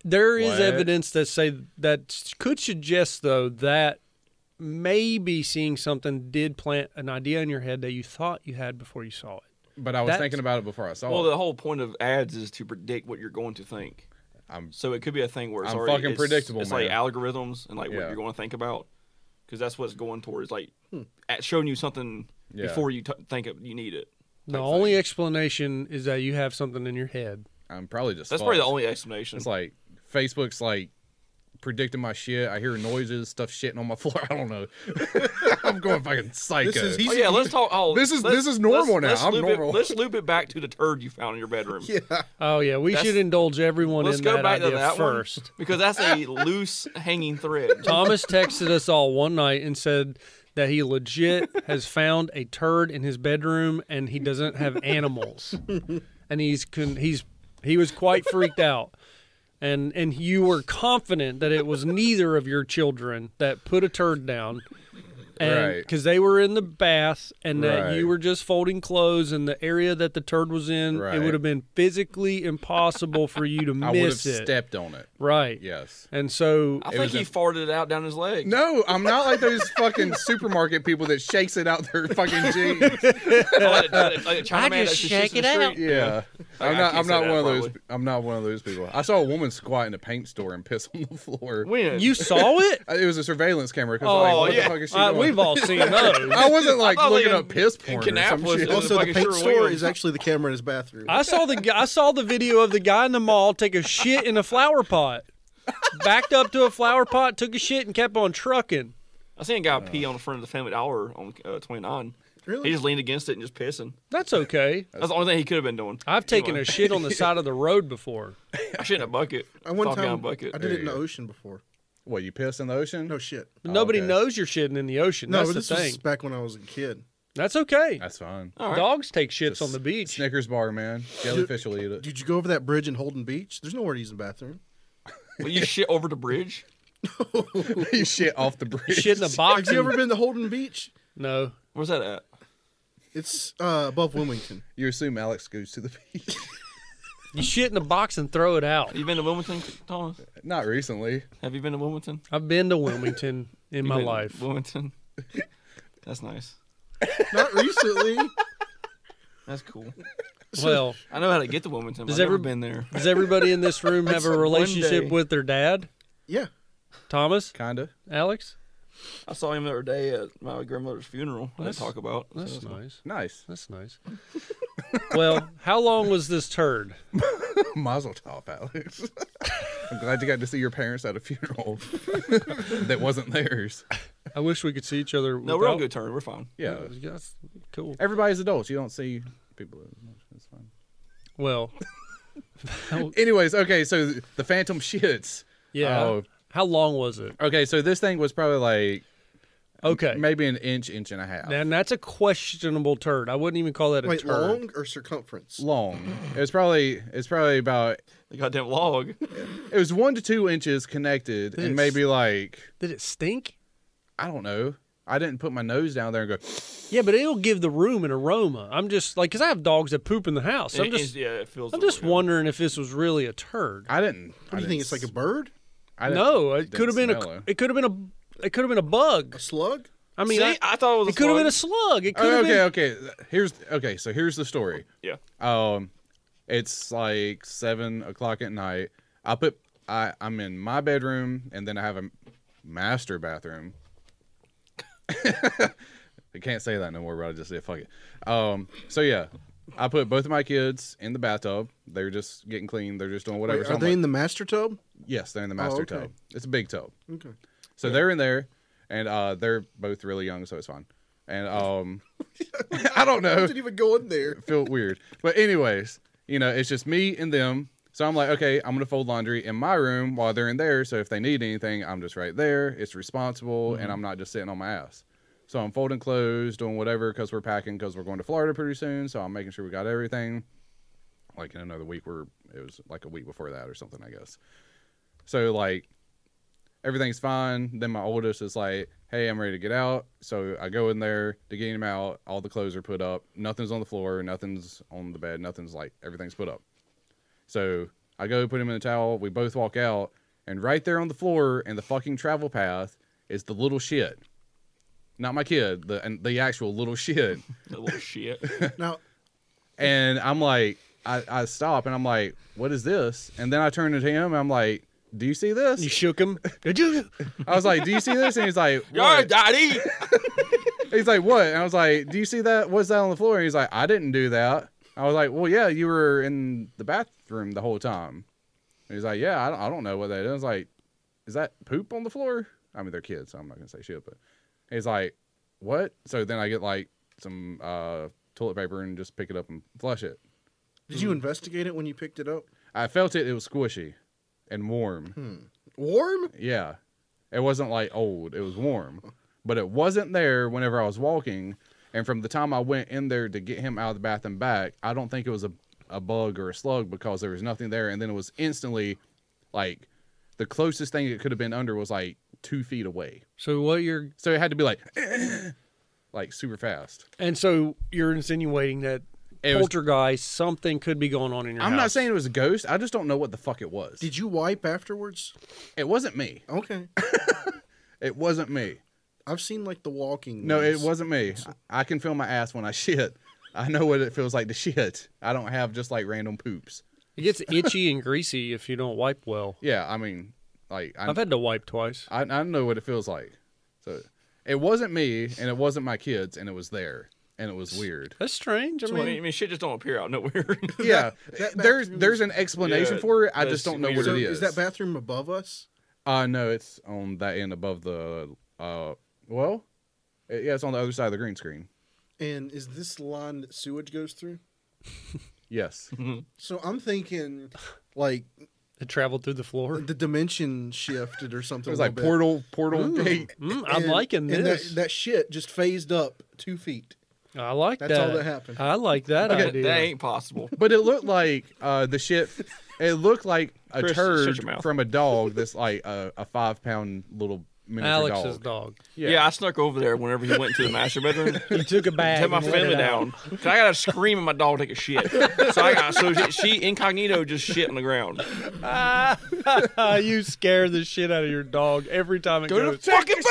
There is What? evidence that could suggest though that maybe seeing something did plant an idea in your head that you thought you had before you saw it. but I was That's- thinking about it before I saw Well, it. the whole point of ads is to predict what you're going to think. So it could be a thing where it's I'm already fucking it's, predictable, It's man. like algorithms and like what Yeah. you're going to think about, because that's what it's going towards. Like at showing you something Yeah. before you think you need it. The type only thing. explanation is that you have something in your head. I'm probably just. That's probably the fucked. only explanation. It's like Facebook's like predicting my shit. I hear noises, stuff shitting on my floor. I don't know. I'm going fucking psycho. Oh yeah, let's talk. Oh, This is let's- normal now. let's I'm loop normal. let's loop it back to the turd you found in your bedroom. Yeah. Oh yeah, we That's- should indulge everyone Let's in go that back to idea that first. one because that's a loose hanging thread. Thomas texted us all one night and said that he legit has found a turd in his bedroom and he doesn't have animals, and he was quite freaked out. And you were confident that it was neither of your children that put a turd down, and Right. because they were in the bath, and that Right. you were just folding clothes, and the area that the turd was in, Right. it would have been physically impossible for you to I would have miss it. stepped on it. Right. Yes. And so I think he farted it out down his leg. No, I'm not like those fucking supermarket people that shakes it out their fucking jeans. Like a China man that just shits shake in the it out. street. Yeah. I I'm can't not say that, one of those. probably. I'm not one of those people. I saw a woman squat in a paint store and piss on the floor. When? you saw it? It was a surveillance camera. 'Cause, Oh, like, what yeah. the fuck is she doing? We've all seen those. I wasn't like I thought, looking like, up piss in porn or some Kannapolis, shit. it was Also, the fucking paint sure store wheels. is actually the camera in his bathroom. I saw the video of the guy in the mall take a shit in a flower pot. Backed up to a flower pot, took a shit, and kept on trucking. I seen a guy pee on the front of the Family Dollar on 29. Really? He just leaned against it and just pissing. That's okay. That's the only thing he could have been doing. I've taken Anyway. a shit on the side of the road before. I shit in a bucket. I one Top down time bucket. I did it in you the go. ocean before. What, you piss in the ocean? No shit. But nobody okay. knows you're shitting in the ocean. No, That's but the this thing. was back when I was a kid. That's okay. That's fine. All right. Dogs take shits on the beach. Snickers bar, man. Jellyfish will eat it. Did you go over that bridge in Holden Beach? There's nowhere to use the bathroom. Will you shit over the bridge? You shit off the bridge. Shit in a box. Have you ever been to Holden Beach? No. Where's that at? It's above Wilmington. You assume Alex goes to the beach. You shit in a box and throw it out. Have you been to Wilmington, Thomas? Not recently. Have you been to Wilmington? I've been to Wilmington in my Been to life. Wilmington. That's nice. Not recently. That's cool. Well, I know how to get to Wilmington. But Does I've never every- been there. does everybody in this room have a one relationship day. with their dad? Yeah. Thomas? Kinda. Alex? I saw him the other day at my grandmother's funeral. I That's- didn't talk about. That's so- nice. Nice. That's nice. Well, how long was this turd? Mazel tov, Alex. I'm glad you got to see your parents at a funeral that wasn't theirs. I wish we could see each other. No, we're on good terms. We're fine. Yeah. That's cool. Everybody's adults. You don't see people as much. It's fine. Well, Anyways, okay, so the phantom shits. yeah. Oh. How long was it? Okay, so this thing was probably like Okay. maybe an inch and a half. And that's a questionable turd. I wouldn't even call that a Wait, turd. long or circumference? Long. It's probably about The goddamn log. it was 1 to 2 inches connected Did and it maybe like Did it stink? I don't know. I didn't put my nose down there and go Yeah, but it'll give the room an aroma. I'm just like, because I have dogs that poop in the house. Yeah, it feels. I'm just good. wondering if this was really a turd. I didn't. What do you think? It's like a bird? No, it could have been it could have been it could have been a bug. A slug? I mean, See, I thought it was. it could have been a slug. It could have Okay. been. So here's the story. Yeah. It's like 7:00 at night. I'm in my bedroom and then I have a master bathroom. I can't say that no more, but I just said fuck it. So yeah, I put both of my kids in the bathtub. They're just getting clean. They're just doing whatever. Wait, So are I'm they like, in the master tub? yes, they're in the master okay. tub. It's a big tub. Okay. So they're in there, and they're both really young, so it's fine. And I don't I know, didn't even go in there. feel weird, but anyways, it's just me and them. So I'm like, okay, I'm gonna fold laundry in my room while they're in there. So if they need anything, I'm just right there. It's responsible, and I'm not just sitting on my ass. So I'm folding clothes, doing whatever, because we're packing, because we're going to Florida pretty soon. So I'm making sure we got everything. Like in another week, it was like a week before that or something, I guess. So like everything's fine. Then my oldest is like, hey, I'm ready to get out. So I go in there to get him out. All the clothes are put up. Nothing's on the floor. Nothing's on the bed. Nothing's like, everything's put up. So I go put him in a towel. We both walk out. And right there on the floor in the fucking travel path is the little shit. Not my kid, the actual little shit. That little shit. Now, And I'm like, I stop and I'm like, what is this? And then I turn to him and I'm like, do you see this? You shook him. Did you? I was like, do you see this? And he's like, All right, what? Daddy. He's like, what? And I was like, do you see that? What's that on the floor? And he's like, I didn't do that. I was like, well, yeah, you were in the bathroom the whole time. And he's like, yeah, I don't know what that is. I was like, is that poop on the floor? I mean, they're kids, so I'm not going to say shit, but he's like, what? So then I get like some toilet paper and just pick it up and flush it. did you investigate it when you picked it up? I felt it. It was squishy and warm. Warm? Yeah. It wasn't like old. It was warm. But it wasn't there whenever I was walking. And from the time I went in there to get him out of the bath and back, I don't think it was a bug or a slug because there was nothing there. And then it was instantly like the closest thing it could have been under was like 2 feet away. So what you're So it had to be like super fast. and so you're insinuating that It was- poltergeist, something could be going on in your house. I'm not saying it was a ghost. I just don't know what the fuck it was. Did you wipe afterwards? It wasn't me. Okay. It wasn't me. I've seen like the walking. No, it ones. wasn't me. I can feel my ass when I shit. I know what it feels like to shit. I don't have just like random poops. It gets itchy and greasy if you don't wipe well. Yeah, I mean, like I've had to wipe twice. I know what it feels like. So it wasn't me, and it wasn't my kids, and it was there, and it was weird. That's strange. I I mean, mean, shit just don't appear out of nowhere. Yeah, that there's an explanation Yeah, for it. I that's just don't know what weird. So it is. is that bathroom above us? No, it's on that end above the. Well, yeah, it's on the other side of the green screen. And is this line that sewage goes through? Yes. So I'm thinking, like it traveled through the floor. the dimension shifted or something. It was a like little bit. portal gate. I'm liking And this. that shit just phased up 2 feet. I like That's that. all that happened. I like that idea. That ain't possible. But it looked like the shit. It looked like a Chris, shut turd your mouth. from a dog that's like a 5-pound little miniature Alex's dog. dog. Yeah. I snuck over there whenever he went to the master bedroom. He took a bag. Take my and let family it out. down. 'Cause I gotta scream at my dog to take a shit. So she incognito just shit on the ground. You scare the shit out of your dog every time it Go to goes. the fucking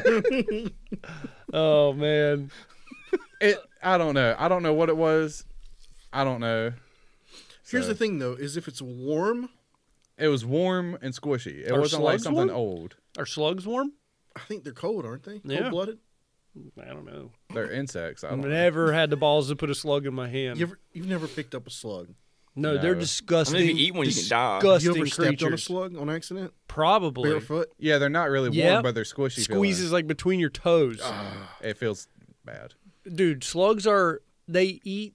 bathroom. Oh man. I don't know. I don't know what it was. I don't know. Here's So, the thing, though, is if it's warm, It was warm and squishy. It Are wasn't like slugs something warm? old. Are slugs warm? I think they're cold, aren't they? Yeah. Cold-blooded? I don't know. They're insects. I I've don't know. never had the balls to put a slug in my hand. You've never picked up a slug. No, they're No. disgusting. I mean, if you eat one, you can die. Disgusting You ever stepped on a creatures. slug on accident? Probably. Barefoot? Yeah, they're not really warm, Yep. but they're squishy. Squeezes like between your toes. It feels bad. Dude, slugs are they eat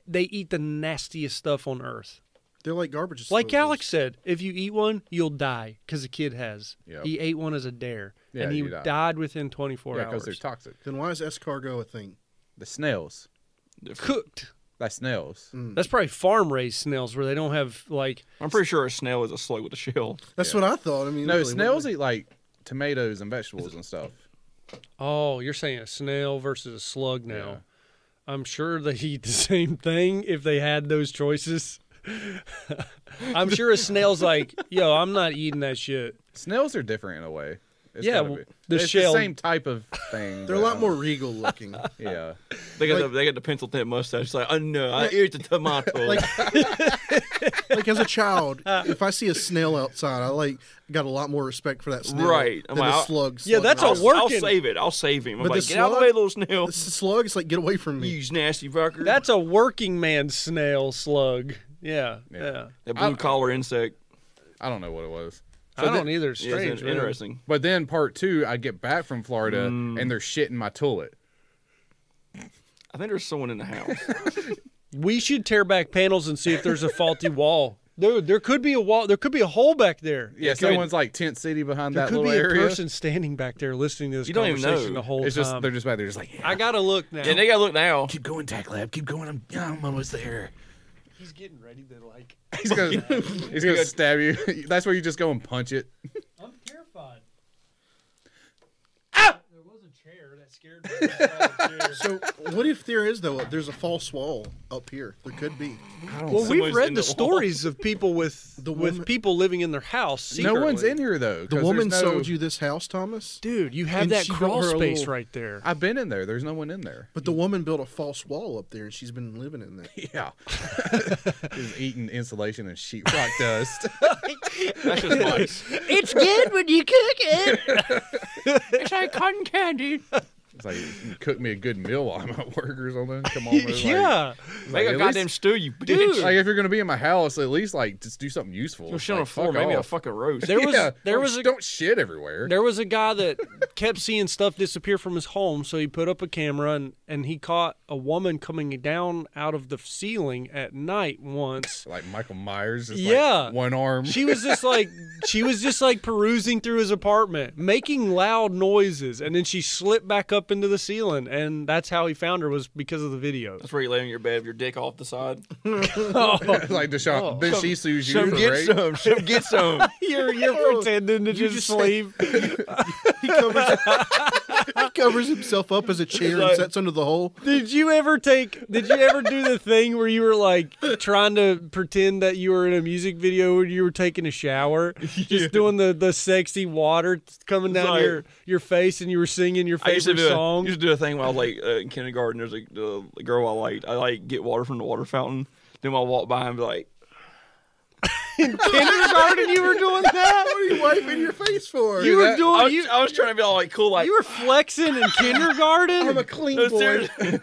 the nastiest stuff on earth. They're like garbage Like disposals. Alex said, if you eat one, you'll die because the kid has. Yep. He ate one as a dare, Yeah, and he you die. died within 24 Yeah, because hours. they're toxic. Then why is escargot a thing? The snails. Cooked. That's snails. That's probably farm raised snails where they don't have like. I'm pretty sure a snail is a slug with a shell. That's Yeah. what I thought. I mean, No, really, snails what- eat like tomatoes and vegetables and stuff. Oh, you're saying a snail versus a slug now. Yeah. I'm sure they eat the same thing if they had those choices. I'm sure a snail's like, yo, I'm not eating that shit. Snails are different in a way. It's Yeah, gotta well, be. the It's shell- the same type of thing. They're a but, lot more regal looking. Yeah. They got the pencil thin mustache. It's like, oh no, I ate the tomato. Like as a child, if I see a snail outside, I got a lot more respect for that snail Right. I'm than like, a I'll- slug. Yeah, that's a I'll working- save it. I'll save him. I'm But like, the get out of the slug- way, little snail. The slug is like, get away from me. You nasty fucker. That's a working man snail slug. Yeah. Yeah. that blue collar insect. I don't know what it was. I don't either. It's Yeah, it's strange. man. interesting. But then part 2, I get back from Florida and they're shitting my toilet. I think there's someone in the house. We should tear back panels and see if there's a faulty wall. Dude, there could be a wall. There could be a hole back there. Yeah, someone's like tent city behind There that could little be a area. person standing back there listening to this You don't even conversation know. the whole It's just time. they're just back there, just like, yeah, I gotta look now. And they gotta look now. keep going, TACT Lab, keep going. I'm almost there. He's getting ready to like. He's gonna stab you. That's where you just go and punch it. I'm terrified. Ah! There was a chair that scared me. So what if there is though? There's a false wall up here. There could be. Well, we've Someone's read in the the wall. stories of people with woman- people living in their house. No one's secretly. in here though. The 'cause woman there's no- sold you this house, Thomas. Dude, you have And that she built crawl her a space little- right there. I've been in there. There's no one in there. But the woman built a false wall up there, and she's been living in there. Yeah. Just eating insulation and sheetrock dust. That's just nice. It's good when you cook it. It's like cotton candy. It's like, you cook me a good meal while I'm at work or something. Come on, man. Like, Yeah. Make a at goddamn least- stew, you Dude. bitch. Like if you're gonna be in my house, at least like just do something useful. You'll shit on the Like, floor, fuck maybe a off. fucking roast. There was Yeah, there was a don't shit everywhere. There was a guy that kept seeing stuff disappear from his home, so he put up a camera and he caught a woman coming down out of the ceiling at night once. Like Michael Myers, just Yeah. like one arm. She was just like perusing through his apartment, making loud noises, and then she slipped back up into the ceiling, and that's how he found her, was because of the video. That's where you lay on your bed with your dick off the side. like Deshaun, then she sues you Some for get rape. some. Some get some. You're pretending to just sleep. He covers himself up as a chair and like- sits under the hole. Did you ever do the thing where you were like trying to pretend that you were in a music video where you were taking a shower, just doing the sexy water coming down like- your face, and you were singing your I used to favorite do song? used to do a thing when I was like in kindergarten. There's a girl I liked. I like get water from the water fountain. Then I'll walk by and be like, Kindergarten, you were doing that? What are you wiping your face for? You were doing I was trying to be all like cool, like you were flexing in kindergarten. I'm a clean no, boy. seriously.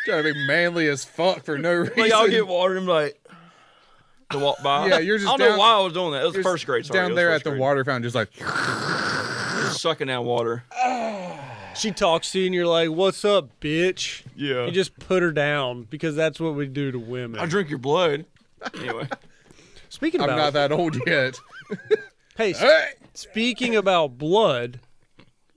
Trying to be manly as fuck for no reason. Like I'll get water and be like to walk by. Yeah, you're just I don't know down- why I was doing that. It was You're first grade. Sorry, it down was there first at the grade. water fountain, just like Just sucking down water. She talks to you, and you're like, "What's up, bitch?" Yeah. You just put her down because that's what we do to women. I drink your blood. Anyway, Speaking I'm about not that old yet. hey, Hey! speaking about blood,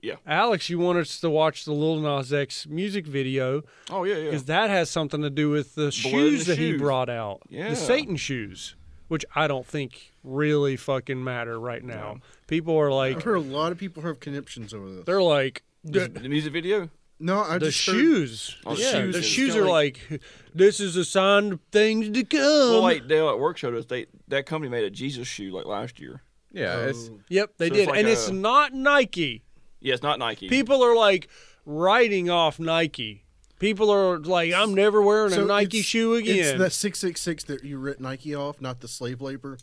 Yeah. Alex, you want us to watch the Lil Nas X music video Oh yeah, yeah. because that has something to do with the in shoes the that he shoes. brought out. Yeah. The Satan shoes, which I don't think really fucking matter right now. No. People are I've like, heard a lot of people have conniptions over this. they're like, The music video. No, I the just heard- shoes. Oh, the yeah, shoes the is shoes kinda are like, this is a sign of things to come. Well, like Dale at work showed us, that company made a Jesus shoe like last year. Yeah, it's Oh. Yep, they So it's did. like And it's a- not Nike. Yeah, it's not Nike. People are like writing off Nike. People are like, I'm never wearing a So Nike it's- shoe It's again. that 666 that you writ Nike off, not the slave labor.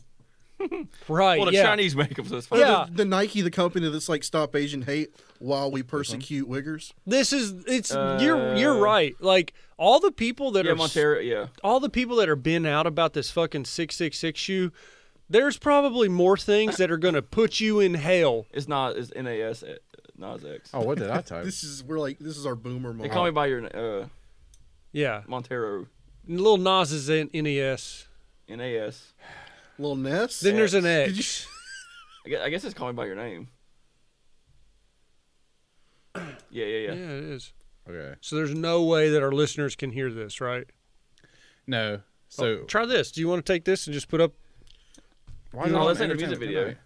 Right, well, the yeah. Chinese make them, so it's fine. Yeah. The Nike, the company that's like stop Asian hate while we persecute Uyghurs. This is you're right. Like all the people that Yeah, are Montero. Yeah, all the people that are been out about this fucking 666 shoe, there's probably more things that are going to put you in hell. it's not. It's NAS Nas X. oh, what did I type? This is our boomer They moment. call me by your Yeah. Montero. Lil Nas is in NES. NAS. Lil Ness. Then there's an Did X. I guess it's call me by your name. Yeah. Yeah, it is. Okay, So there's no way that our listeners can hear this, right? no. So Try this. Do you want to take this and just put up? why No, not that's in the entertainment music video. tonight?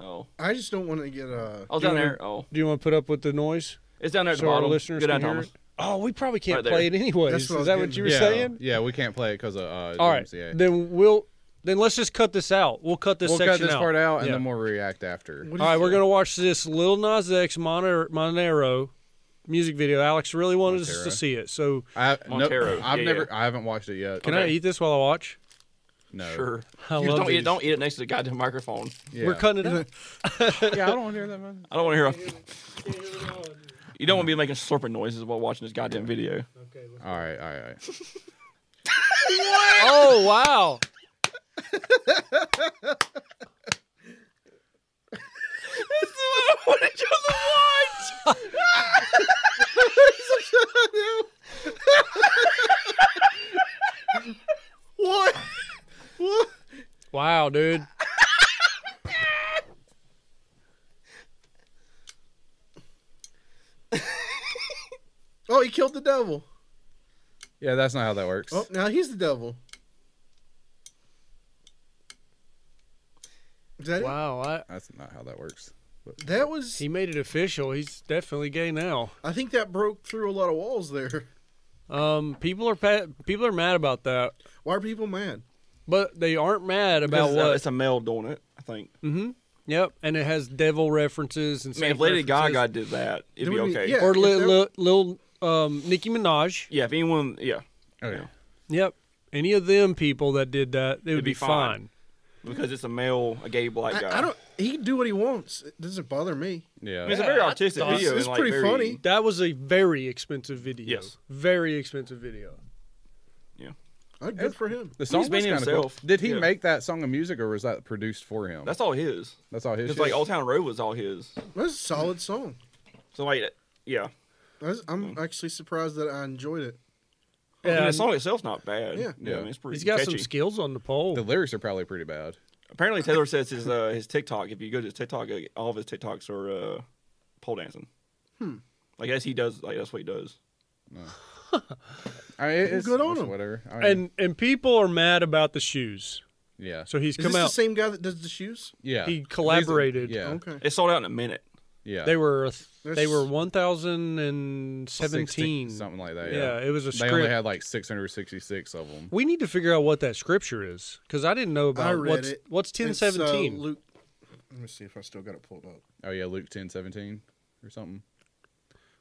Oh, I just don't want to get I was down there. Oh, Do you want to put up with the noise it's down there at the so our bottom. listeners Go down, can hear Thomas. it? Oh, we probably can't Right there. play it anyways. That's what I Is was that what getting you were Yeah, saying? yeah, we can't play it because of All right. DMCA. Then let's just cut this out. We'll cut this We'll section cut this part out and Yeah. then we'll react after. what All right, is we're it? gonna watch this Lil Nas X Monero music video. Alex really wanted us Montero. to see it, so Montero. I've Yeah, never, yeah. I haven't watched it yet. can I Okay. eat this while I watch? No. Sure. I Just love don't eat these. it. Don't eat it next to the goddamn microphone. Yeah. We're cutting it out. Yeah, I don't want to hear that, man. I don't want to hear. You don't want to be making slurping noises while watching this goddamn video. All right. Oh wow! What did you watch? What? What? Wow, dude. Oh, he killed the devil. Yeah, that's not how that works. Oh, now he's the devil. Is that Wow, That's not how that works. it? That was. he made it official. He's definitely gay now. I think that broke through a lot of walls there. People are mad about that, Why are people mad? but they aren't mad about Because what. it's a male doing it, I think. Yep, and it has devil references and. I mean, if saint Lady references. Gaga did that, it'd be Do we- okay. yeah. or if Lil Nicki Minaj. Yeah, if anyone, yeah, Okay. Yep, any of them people that did that, it would be be fine. fine. because it's a gay black guy. I don't. He can do what he wants. It doesn't bother me. Yeah. I mean, it's a very I artistic thought- video. It's and, pretty very, funny. That was a very expensive video. Yes. Very expensive video. Good for him. The song was being kind of cool. himself. Did he Yeah. make that song of music, or was that produced for him? That's all his. That's all his. It's shit? like Old Town Road was all his. That's a solid song. So like, yeah. I'm actually surprised that I enjoyed it. I mean, Yeah, the song itself's not bad. Yeah. I mean, it's pretty. he's got catchy. some skills on the pole. The lyrics are probably pretty bad. Apparently, Taylor says his TikTok. If you go to his TikTok, all of his TikToks are pole dancing. Like as he does, like that's what he does. I mean, it's Good on it's him. Whatever. I mean, And people are mad about the shoes. yeah, So he's Is come this the out. same guy that does the shoes? yeah. He collaborated. Yeah, Okay. It sold out in a minute. yeah. They were That's- 1,017. something like that. Yeah, it was a They only script. had like 666 of them. We need to figure out what that scripture is because I didn't know about I read what's it. what's It's, 1017. Luke. Let me see if I still got it pulled up. Oh yeah, Luke 10:17 or something.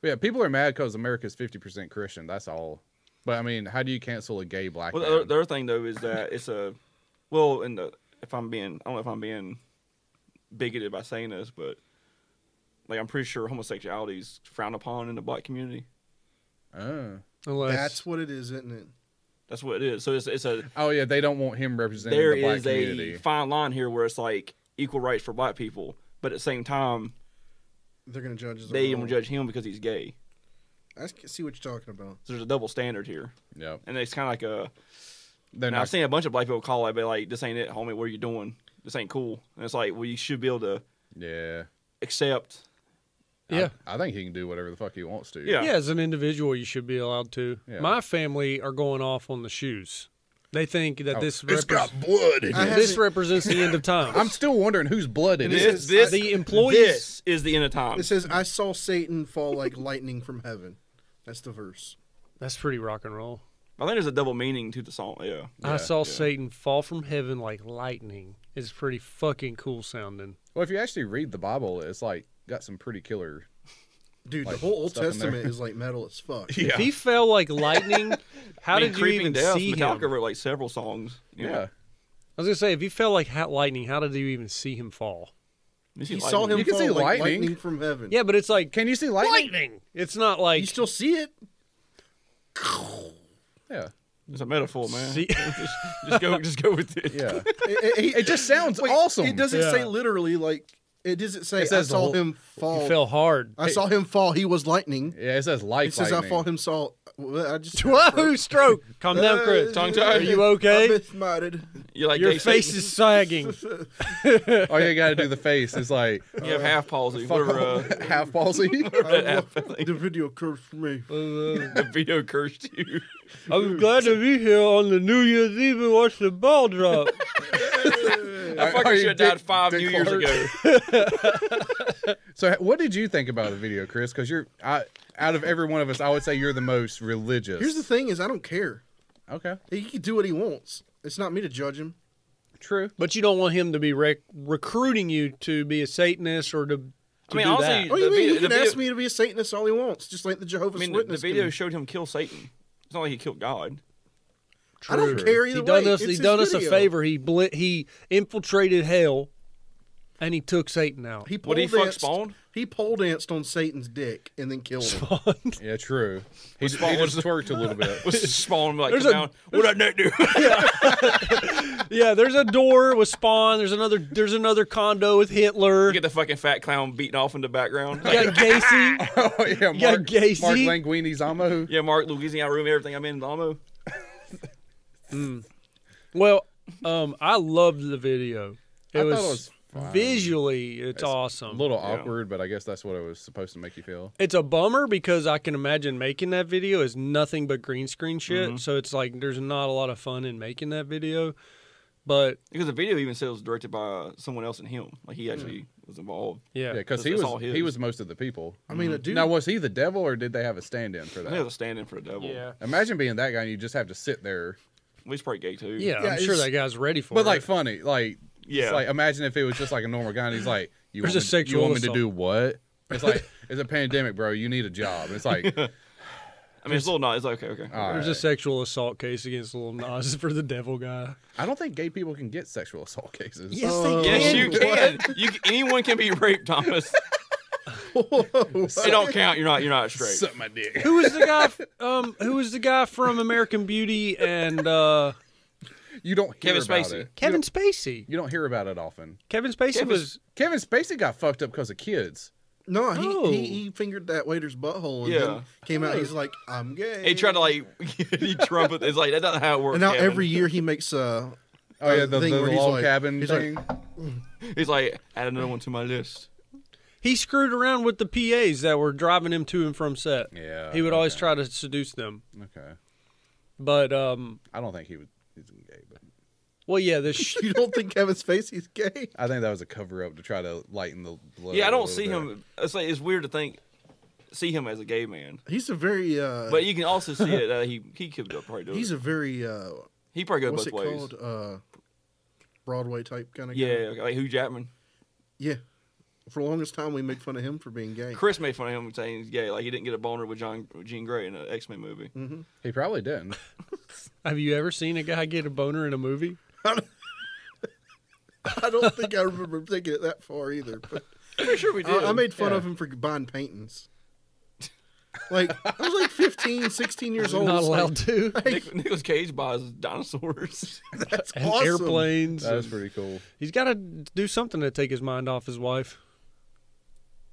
But yeah, people are mad because America's 50% Christian. That's all. But I mean, how do you cancel a gay black Well, man? the other thing though is that it's a well, I don't know if I'm being bigoted by saying this, but like I'm pretty sure homosexuality is frowned upon in the black community. Oh. Unless That's what it is, isn't it? That's what it is. So it's a Oh yeah, they don't want him representing there the black is community. a fine line here where it's like equal rights for black people, but at the same time They're gonna judge us. they all. even judge him because he's gay. I see what you're talking about. So there's a double standard here, Yep. and it's kind of like a. They're And not. I've seen a bunch of black people call it, but like, this ain't it, homie. What are you doing? This ain't cool. And it's like, well, you should be able to Yeah. accept Yeah. I think he can do whatever the fuck he wants to. Yeah. Yeah, as an individual, you should be allowed to. Yeah. My family are going off on the shoes. They think that this It's got blood in it. this represents the end of time. I'm still wondering whose blood it is. the employees. This is the end of time. It says, "I saw Satan fall like lightning from heaven." That's the verse. That's pretty rock and roll. I think there's a double meaning to the song. Yeah. I saw Satan fall from heaven like lightning. It's pretty fucking cool sounding. Well, if you actually read the Bible, it's like got some pretty killer. Dude, Like, the whole Old stuff in Testament there. is like metal as fuck. If he fell like lightning, how did you Creeping even Death, see Metallica him? wrote like several songs. You know. Yeah. I was gonna say, if he fell like lightning, how did you even see him fall? You see He lightning. saw him You can fall see like lightning. from heaven. Yeah, but it's like Can you see lightning? lightning. It's not like You still see it? Yeah. It's a metaphor, man. See- just go with it. Yeah. It just sounds awesome. It doesn't say literally like. It doesn't say, It says I the saw whole- him fall. he fell hard. I saw him fall. He was lightning. Yeah, it says like It says lightning. I saw him saw. Well, I just Whoa, stroke. Calm down, Chris. Tongue tied? Are you okay? I'm mismated. You like Your gay face Satan? is sagging. Oh, you got to do the face. It's like You have half palsy. Whatever. half palsy. The video cursed me. The video cursed you. I'm glad to be here on the New Year's Eve and watch the ball drop. I fucking should have died 5 New Years ago. So, what did you think about the video, Chris? Because out of every one of us, I would say you're the most religious. Here's the thing: is I don't care. Okay, He can do what he wants. It's not me to judge him. true. But you don't want him to be recruiting you to be a Satanist or to I mean, do honestly, that. What do you The mean? video- He can the ask video- me to be a Satanist all he wants, just like the I Jehovah's mean, Witness. the video can. showed him kill Satan. It's not like he killed God. I don't care either He way. done us. It's He his done us a video. favor. He infiltrated hell, and he took Satan out. He What pole he fuck danced. spawned? He pole danced on Satan's dick and then killed him. Yeah, true. He just Spawn was- twerked a little bit. What's his spawn like? There's Come a- down. What that neck do? Yeah, there's a door with Spawn. There's another condo with Hitler. Get the fucking fat clown beating off in the background. You got Gacy. Oh yeah, You got Gacy. Mark Linguini Zamo. Yeah, Mark Louisiana room, everything I'm in, Lamo. Well, I loved the video. I thought it was fine. visually, it's A awesome. little awkward, but I guess that's what it was supposed to make you feel. It's a bummer because I can imagine making that video is nothing but green screen shit. So it's like there's not a lot of fun in making that video. But Because the video even said it was directed by someone else and him. Like he actually was involved. yeah, Yeah, because It's all his. he was most of the people. I mean, a dude. Now, was he the devil, or did they have a stand-in for I think it that? was a stand-in for the devil. yeah, Imagine being that guy and you just have to sit there. Well, he's probably gay too. yeah. Yeah, I'm sure it's- that guy's ready for But it. like funny, like Yeah. it's like imagine if it was just like a normal guy and he's like, "You There's want, a me, sexual you want me to assault. do what?" It's like it's a pandemic, bro. You need a job. It's like, I mean, it's a little not. It's like, okay. all There's a right. sexual assault case against Lil Nas for the devil guy. I don't think gay people can get sexual assault cases. Yes, they Yes, can. you can. Anyone can be raped, Thomas. It don't count. You're not straight. Suck my dick. Who was the guy? Who was the guy from American Beauty and You don't hear Kevin about Spacey. it. Kevin Spacey? You don't hear about it often. Kevin Spacey was. Kevin Spacey got fucked up because of kids. No, Oh. he fingered that waiter's butthole and Yeah. then came out. He's like, I'm gay. He tried to like he trumpet. It's like that's not how it works. And now Kevin. every year he makes Oh yeah, the thing where he's log like- cabin he's thing. he's like add another one to my list. He screwed around with the PAs that were driving him to and from set. Yeah, He would always okay. try to seduce them. Okay. But I don't think he's gay, but well, yeah, this You don't think Kevin Spacey's gay? I think that was a cover up to try to lighten the blood. Yeah, I a don't little see bit. him. It's like it's weird to see him as a gay man, He's a very but you can also see it. He could probably do he's it. a very He probably goes what's both it ways. called? Broadway type kind of guy. Yeah, like Hugh Jackman. Yeah. For the longest time we made fun of him for being gay. Chris made fun of him saying he's gay. Like he didn't get a boner with Jean Grey in an X-Men movie. He probably didn't. have you ever seen a guy get a boner in a movie? I don't think I remember taking it that far either. But I'm sure we did. I made fun Yeah. of him for buying paintings. Like I was like 15, 16 years old. Not It's allowed to. like, Nicolas Cage buys dinosaurs. that's And awesome. airplanes. That was pretty cool. He's got to do something to take his mind off his wife.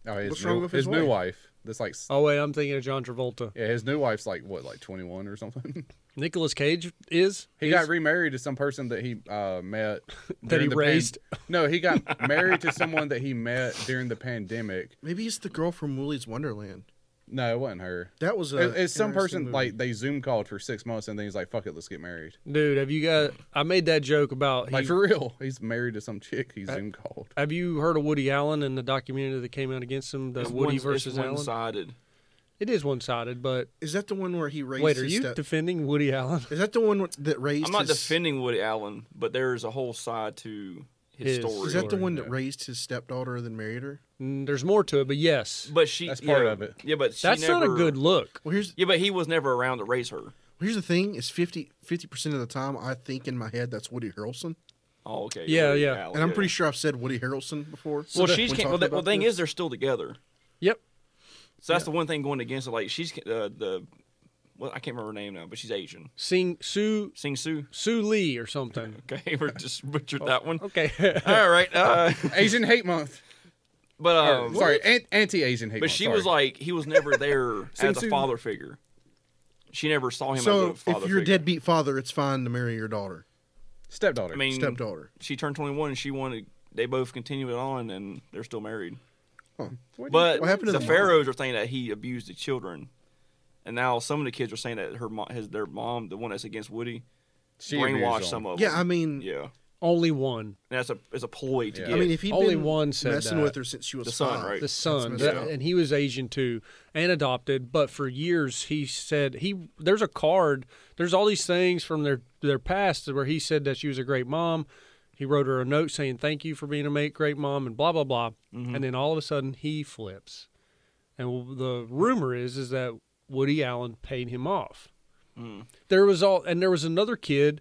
Oh, his What's new, wrong with his new wife? wife? This like, Oh wait, I'm thinking of John Travolta. yeah, his new wife's like what, like 21 or something. Nicolas Cage is. He got remarried to some person that he met That he during the raised? No, he got married to someone that he met during the pandemic. Maybe it's the girl from Willy's Wonderland. No, it wasn't her. That was It's some interesting person movie. like they Zoom called for 6 months and then he's like, "Fuck it, let's get married." Dude, have you got? I made that joke about. Like for real, he's married to some chick he Zoom called. Have you heard of Woody Allen and the documentary that came out against him? The Woody versus Allen. One-sided. It is one-sided, but Is that the one where he raised wait, are his you step? defending Woody Allen? Is that the one that raised I'm not his... defending Woody Allen, but there's a whole side to his His- story. Is that the Story, one that yeah. raised his stepdaughter and then married her? There's more to it, but yes, But she, That's part yeah, of it. Yeah, but she that's never, not a good look. Well, here's Yeah, but he was never around to raise her. here's the thing: is 50% of the time I think in my head that's Woody Harrelson, Oh, okay. Yeah, Woody yeah. Allen, and I'm yeah. pretty sure I've said Woody Harrelson before. Well, when she's talking well, the about thing this. is, they're still together. Yep. So that's the one thing going against it. Like she's well, I can't remember her name now, but she's Asian. Sing Sue Sing Sue. Lee or something. Okay, we just butchered that one. Okay. All right. Asian Hate Month. But Sorry, anti-Asian Hate but Month. she sorry. was like, he was never there Sing as a Sue. father figure. She never saw him as So a father if you're a figure. deadbeat father, it's fine to marry your daughter, stepdaughter. I mean, stepdaughter. she turned 21 and she wanted. They both continue it on, and they're still married. Huh. But What happened to the the mom? pharaohs are saying that he abused the children, and now some of the kids are saying that their mom, the one that's against Woody, She brainwashed abused some them. of them. Yeah, I mean, Yeah, Only one. and that's a ploy to Yeah. get. I mean, if he'd Only been one said messing that. with her since she was The son, 5, right? The son, That's messed up. and he was Asian too, and adopted. But for years, he said there's a card. There's all these things from their past where he said that she was a great mom. He wrote her a note saying thank you for being a great mom and blah blah blah. And then all of a sudden he flips, and the rumor is that Woody Allen paid him off. There was another kid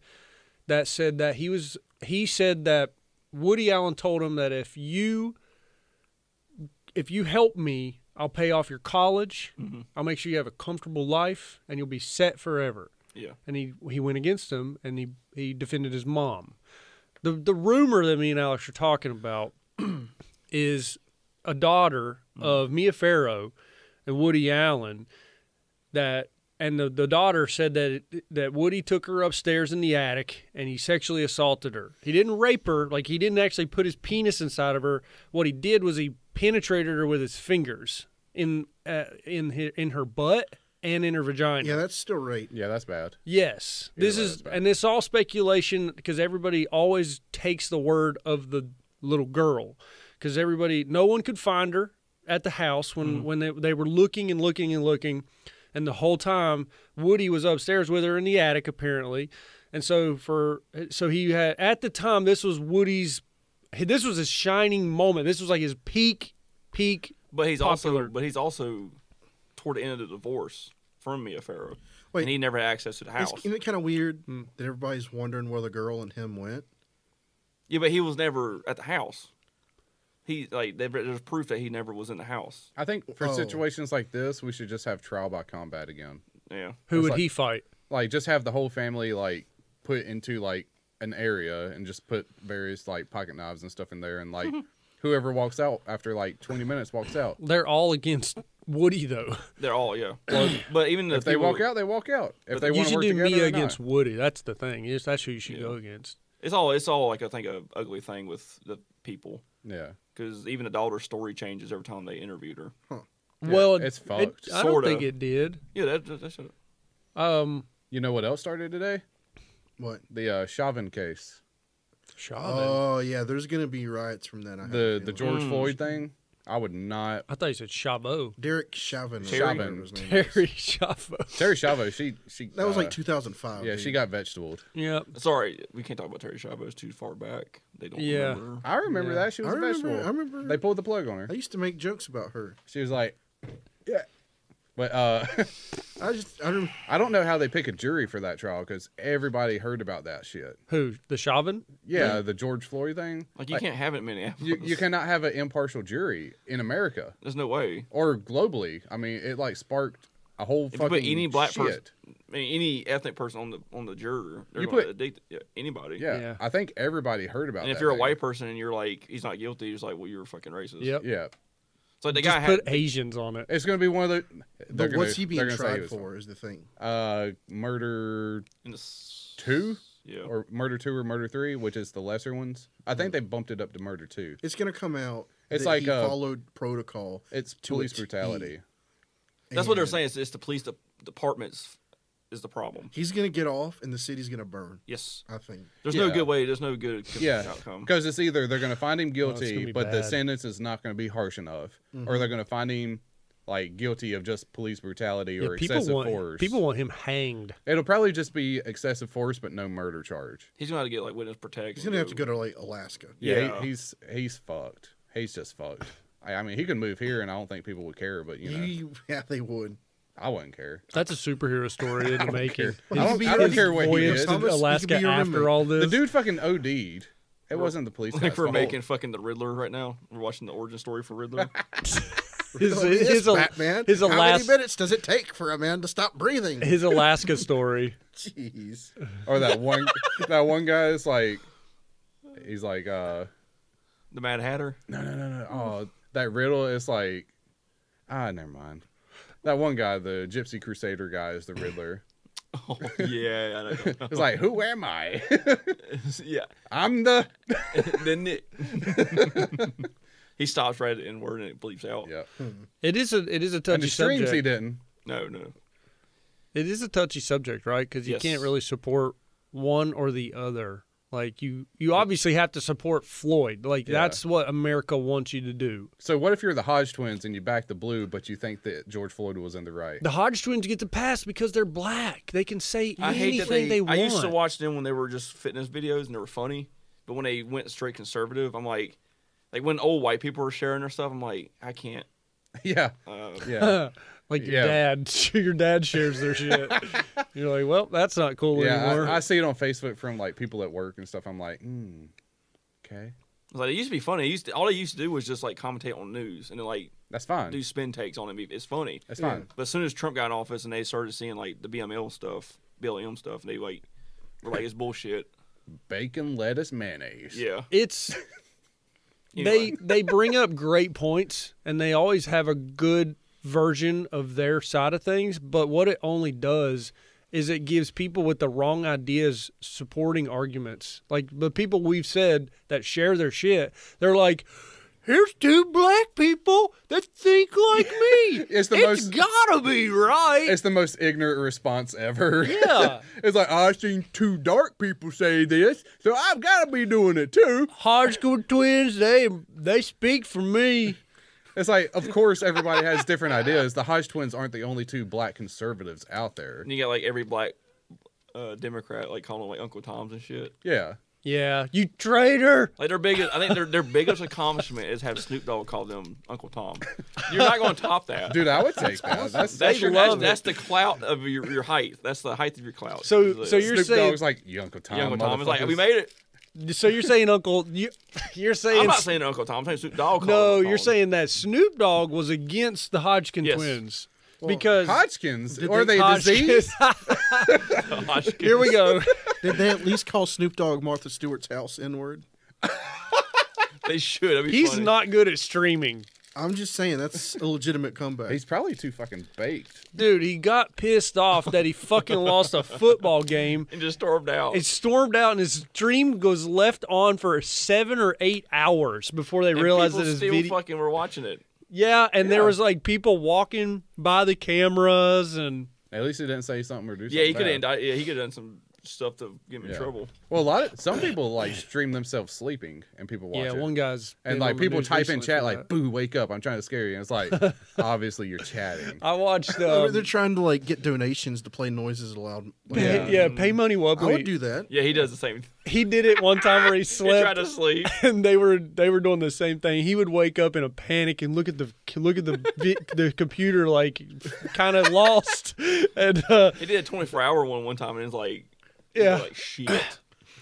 that said that he said that Woody Allen told him that if you help me, I'll pay off your college. I'll make sure you have a comfortable life, and you'll be set forever. Yeah, And he went against him, and he defended his mom. The rumor that me and Alex are talking about is a daughter of Mia Farrow and Woody Allen. And the daughter said that Woody took her upstairs in the attic and he sexually assaulted her. He didn't rape her, like he didn't actually put his penis inside of her. What he did was he penetrated her with his fingers in her butt and in her vagina. Yeah, that's still rape. Yeah, that's bad. Yes. Either This way, is that's bad. and it's all speculation because everybody always takes the word of the little girl because no one could find her at the house when they were looking and looking and looking, and the whole time Woody was upstairs with her in the attic apparently. And so he had at the time this was his shining moment. This was like his peak but he's popular. also toward the end of the divorce from Mia Farrow, Wait. and he never had access to the house. Isn't it kind of weird that everybody's wondering where the girl and him went? Yeah, but he was never at the house. There's proof that he never was in the house. I think for Oh. situations like this, we should just have trial by combat again. Yeah, Who It's would like- he fight? Like, just have the whole family like put into like an area and just put various like pocket knives and stuff in there, and like whoever walks out after like 20 minutes walks out. They're all against Woody though. they're all but even If they walk out, they walk out. If they You want to should work do together, Mia or not. against Woody. That's the thing. That's who you should Yeah. go against. it's all like I think a ugly thing with the people Yeah, because even the daughter's story changes every time they interviewed her. Well, it's fucked. I don't Sorta. think it did. Yeah, that's You know what else started today? What? The Chauvin case, Chauvin. Oh yeah, there's gonna be riots from that. I have a the feeling. George Floyd thing. I would not. I thought you said Chabot. Derek Chauvin. or Chauvin. whatever his name is. Terry Chabot. Terry Chavez, she That was like 2005. yeah, dude. she got vegetabled. Yep. sorry. We can't talk about Terry Chavez. It's too far back. They don't Yeah. remember. her. I remember Yeah. that she was a vegetable. I remember. They pulled the plug on her. I used to make jokes about her. She was like, yeah. But I don't know how they pick a jury for that trial because everybody heard about that shit. Who? The Chauvin? Yeah, the George Floyd thing. Like you can't have it in Minneapolis. You cannot have an impartial jury in America There's no way. or globally. I mean, it like sparked a whole If you fucking put any black shit. person, I mean, any ethnic person on the juror, they're You going put- to addict anybody. Yeah, Yeah. I think everybody heard about And that. if you're a thing. white person and you're like, he's not guilty, you're just like, well, you're a fucking racist. Yep. Yeah, So the Just guy put had Asians on it. It's going to be one of the. But what's he being they're gonna say tried it was- for? Is the thing. Murder in the 2 Yeah. or murder 2 or murder 3, which is the lesser ones. I think they bumped it up to murder 2. It's gonna come out. It's that like, he followed protocol. It's to police a T. brutality. That's what they're And saying. It's the police departments is the problem. He's gonna get off, and the city's gonna burn. Yes. I think. There's Yeah. no good way. There's no good Yeah, outcome. because it's either they're going to find him gonna guilty, be but the bad. sentence is not going to be harsh enough, or they're going to find him like guilty of just police brutality Yeah, or excessive force. people want him hanged. It'll probably just be excessive force, but no murder charge. He's gonna have to get like witness protection. He's gonna have to go to like Alaska. Yeah, Yeah. he's fucked. He's just fucked. I mean, he could move here, and I don't think people would care. But you know, Yeah, they would. I wouldn't care. That's a superhero story in the making. I don't care what he Voyage did. to Thomas, he Alaska could be your after roommate. all The this. dude fucking OD'd. It wasn't the police. Like guy's we're fault. making fucking the Riddler right now. We're watching the origin story for Riddler. his Batman. his How many Alaska minutes does it take for a man to stop breathing? his Alaska story. Jeez. Or that one guy is like, he's like, the Mad Hatter. no. Oh, that riddle is like, never mind. That one guy, the Gypsy Crusader guy, is the Riddler. Oh yeah, I don't know. It's like, who am I? Yeah. I'm the. Then he stops right at the N word and it bleeps out. Yeah. It is a And touchy the streams subject. he didn't. No. It is a touchy subject, right? Because you Yes. can't really support one or the other. Like you obviously have to support Floyd. Like Yeah. that's what America wants you to do. So what if you're the Hodge twins and you back the blue, but you think that George Floyd was in the right? The Hodge twins get the pass because they're black. They can say I hate anything that they want. I used to watch them when they were just fitness videos and they were funny, but when they went straight conservative, I'm like when old white people were sharing their stuff, I'm like, I can't. Yeah. Yeah. Like your Yeah. dad, your dad shares their shit. You're like, well, that's not cool anymore. I see it on Facebook from like people at work and stuff. I'm like, okay, Like it used to be funny. All they used to do was just like commentate on news and then like that's fine. do spin takes on it. It's funny. That's fine. But as soon as Trump got in office and they started seeing like the BLM stuff, they like were like it's bullshit. Bacon, lettuce, mayonnaise. Yeah. It's Anyway. they bring up great points and they always have a good version of their side of things, but what it only does is it gives people with the wrong ideas supporting arguments. Like the people we've said that share their shit, they're like, here's two black people that think like me. It's gotta be right. It's the most ignorant response ever. Yeah. It's like, I've seen two dark people say this, so I've got to be doing it too. Hodgkin twins, they speak for me. It's like, of course, everybody has different ideas. The Hodge twins aren't the only two black conservatives out there. And you got like every black Democrat like calling them like Uncle Toms and shit. Yeah. Yeah, you traitor. Like I think their biggest accomplishment is have Snoop Dogg call them Uncle Tom. You're not going to top that. Dude, I would take that. That's the clout of your height. That's the height of your clout. So you're Snoop saying Dogg's like, you Uncle Tom. Young Uncle Tom is like, motherfuckers." we made it. So you're saying you're saying I'm not saying Uncle Tom. I'm saying Snoop Dogg. no, you're saying that Snoop Dogg was against the Hodgkin Yes. twins because Hodgkins? Did Or are they- they a Hodgkin- disease? Here we go. Did they at least call Snoop Dogg Martha Stewart's house N-word? They should. That'd be He's funny. not good at streaming. I'm just saying that's a legitimate comeback. He's probably too fucking baked. Dude, he got pissed off that he fucking lost a football game. And just stormed out. It stormed out and his stream goes left on for 7 or 8 hours before they And realized people that his still video. fucking were watching it. Yeah, and there was like people walking by the cameras and At least he didn't say something or do something. Yeah, he could bad. have. Yeah, he could have done some stuff to get me in trouble. Well, some people like stream themselves sleeping and people watch yeah, it. one guy's And been like on the people news type in recently chat for like, that. "Boo, wake up! I'm trying to scare you." And it's like, obviously you're chatting. I watched. They're trying to like get donations to play noises aloud. Like, Pay money I wobbly. would do that. Yeah, he does the same. He did it one time where he He slept. tried to sleep. And they were doing the same thing. He would wake up in a panic and look at the computer like kind of lost. And He did a 24-hour one time, and it's like, Yeah. like shit.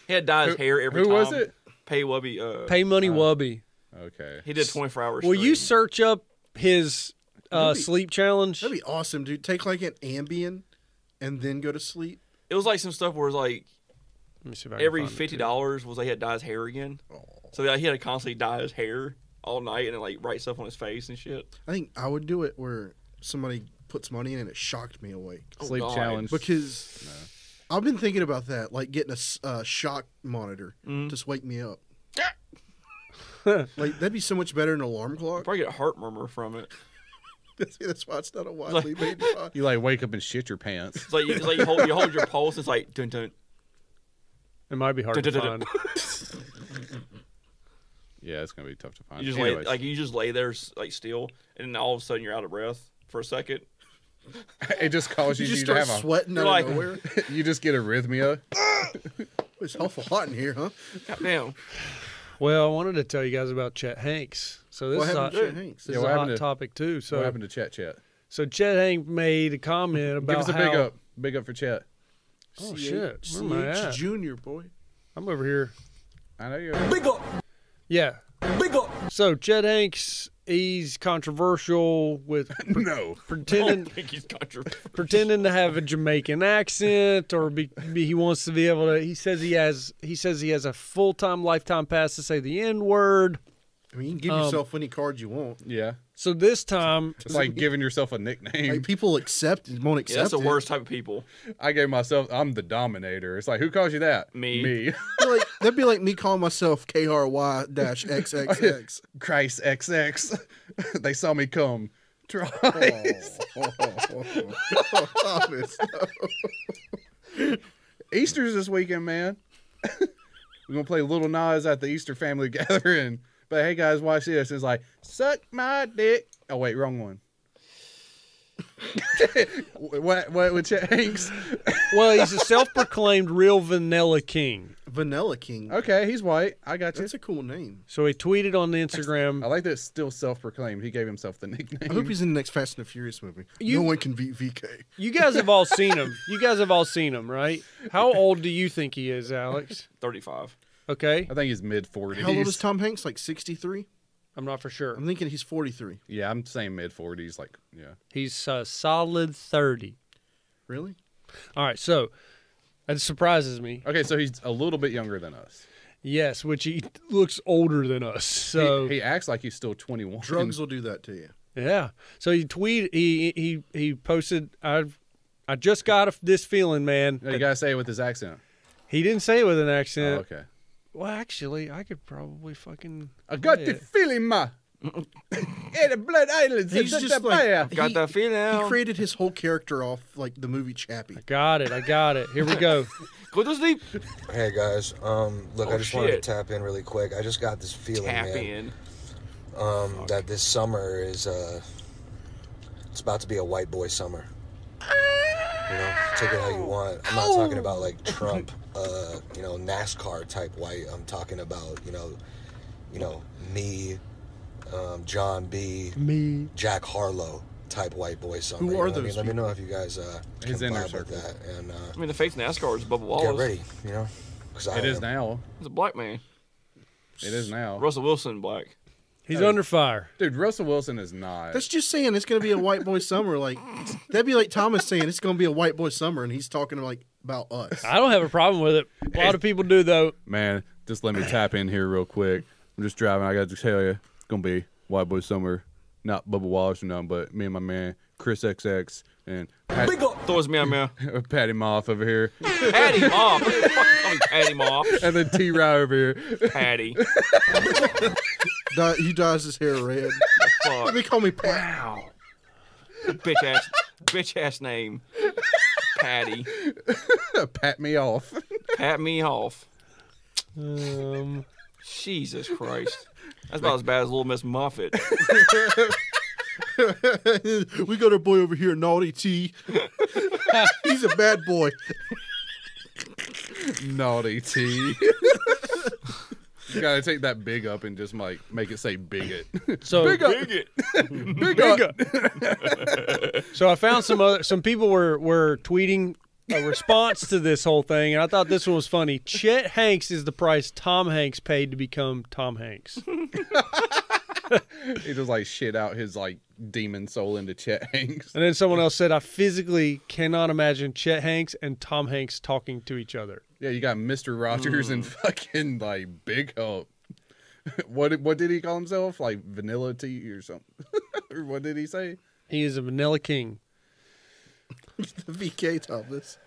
He had to dye his hair every Who time. was it? Pay Wubby. Pay Money Wubby. Okay. He did 24 hours. Will you search up his sleep challenge? That'd be awesome, dude. Take like an Ambien and then go to sleep. It was like some stuff where it was like Let me see if I can every find it, too. $50 was like he had to dye his hair again. So like, he had to constantly dye his hair all night and then, like, write stuff on his face and shit. I think I would do it where somebody puts money in and it shocked me awake. Sleep God. challenge. Because I've been thinking about that, like getting a shock monitor to just wake me up. Like that'd be so much better than an alarm clock. Probably get a heart murmur from it. That's why it's not a widely made product. You like wake up and shit your pants. It's like you hold your pulse. It's like dun dun. It might be hard Dun, to dun, dun, find. Yeah, it's gonna be tough to find. You just lay there like still, and then all of a sudden you're out of breath for a second. It just causes You just to start have sweating out You're like- of nowhere. you just get arrhythmia. It's awful hot in here, huh? Goddamn. Well, I wanted to tell you guys about Chet Hanks. So this What is happened hot, to Chet Hanks? this Yeah, is what a hot happened to- topic too. So What happened to Chet? So Chet Hanks made a comment about Give us a how, big up. Big up for Chet. Oh shit, where am I CH at? Junior, boy. I'm over here. I know you're. Yeah. So Chet Hanks, he's controversial with No. I pretending don't think he's controversial. pretending to have a Jamaican accent, or he wants to be able to. He says he has a full-time lifetime pass to say the N-word. I mean, you can give yourself any card you want. Yeah. So this time, It's like giving yourself a nickname. Like people accept it, won't accept Yeah, that's the it. worst type of people. I gave myself. I'm the Dominator. It's like, who calls you that? Me. Me. That'd be like me calling myself KRY-XXX. Christ XX. They saw me come. Twice. Thomas, no. Easter's this weekend, man. We're gonna play Lil Nas at the Easter family gathering. But hey, guys, watch this. It's like, suck my dick. Oh wait, wrong one. what with Chet Hanks? well, he's a self-proclaimed real vanilla king. Vanilla King. Okay, he's white. I got you. That's a cool name. So he tweeted on the Instagram. I like that it's still self-proclaimed. He gave himself the I nickname. hope he's in the next Fast and the Furious movie. You- No one can beat VK. You guys have all seen him. You guys have all seen him, right? How old do you think he is, Alex? 35. Okay, I think he's mid-40s. How old is Tom Hanks? Like 63? I'm not for sure. I'm thinking he's 43. Yeah, I'm saying mid-40s. Like, yeah. He's a solid 30. Really? All right, so that surprises me. Okay, so he's a little bit younger than us. Yes, which he looks older than us. So He acts like he's still 21. Drugs will do that to you. yeah. So he posted. I just got this feeling, man. You gotta say it with his accent. He didn't say it with an Oh, accent. okay. Well, actually, I could probably fucking. I got play the it. feeling, ma. Yeah, the Blood Islands. He's it's just the like- bear. Got that feeling. He created his whole character off like the movie Chappie. I got it. Here we go. Go to sleep. Hey guys, look, Oh, I just wanted to shit. tap in really quick. I just got this feeling, Tap man, in. that this summer is it's about to be a white boy summer. You know, take it how you want. I'm not talking about like Trump, NASCAR type white. I'm talking about, me, John B, Me. Jack Harlow type white boy summer. Who You know are what I mean? those Let me know if you guys can His inner vibe with circle. that and I mean, the face NASCAR is Bubba Wallace. get ready. You know, because It is now. He's a black man. It is now. Russell Wilson, black. He's under fire. Dude, Russell Wilson is not. That's just saying it's going to be a white boy summer. Like that'd be like Thomas saying it's going to be a white boy summer, and he's talking like about us. I don't have a problem with it. A lot of people do, though. Man, just let me tap in here real quick. I'm just driving. I got to tell you, it's going to be white boy summer. Not Bubba Wallace or nothing, but me and my man, Chris XX, and Throw his man, man. Patty Moff over here. Patty Moff. What the fuck you call me Patty Moff? And then T-Rye over here. Patty. He dyes his hair red. Fuck. They call me Pat. Wow. Bitch ass name. Patty. Pat me off. Pat me off. Um, Jesus Christ. That's about as bad as Little Miss Muffet. We got our boy over here, Naughty T. He's a bad boy. Naughty T. You gotta take that big up and just like make it say bigot. so Big up. Big up. So I found some people were tweeting a response to this whole thing, and I thought this one was funny. Chet Hanks is the price Tom Hanks paid to become Tom Hanks. He just like shit out his like demon soul into Chet Hanks. And then someone else said, I physically cannot imagine Chet Hanks and Tom Hanks talking to each other. Yeah, you got Mr. Rogers and fucking like Big Help. What did he call himself? Like vanilla tea or something? Or what did he say? He is a vanilla king. The VK Thomas.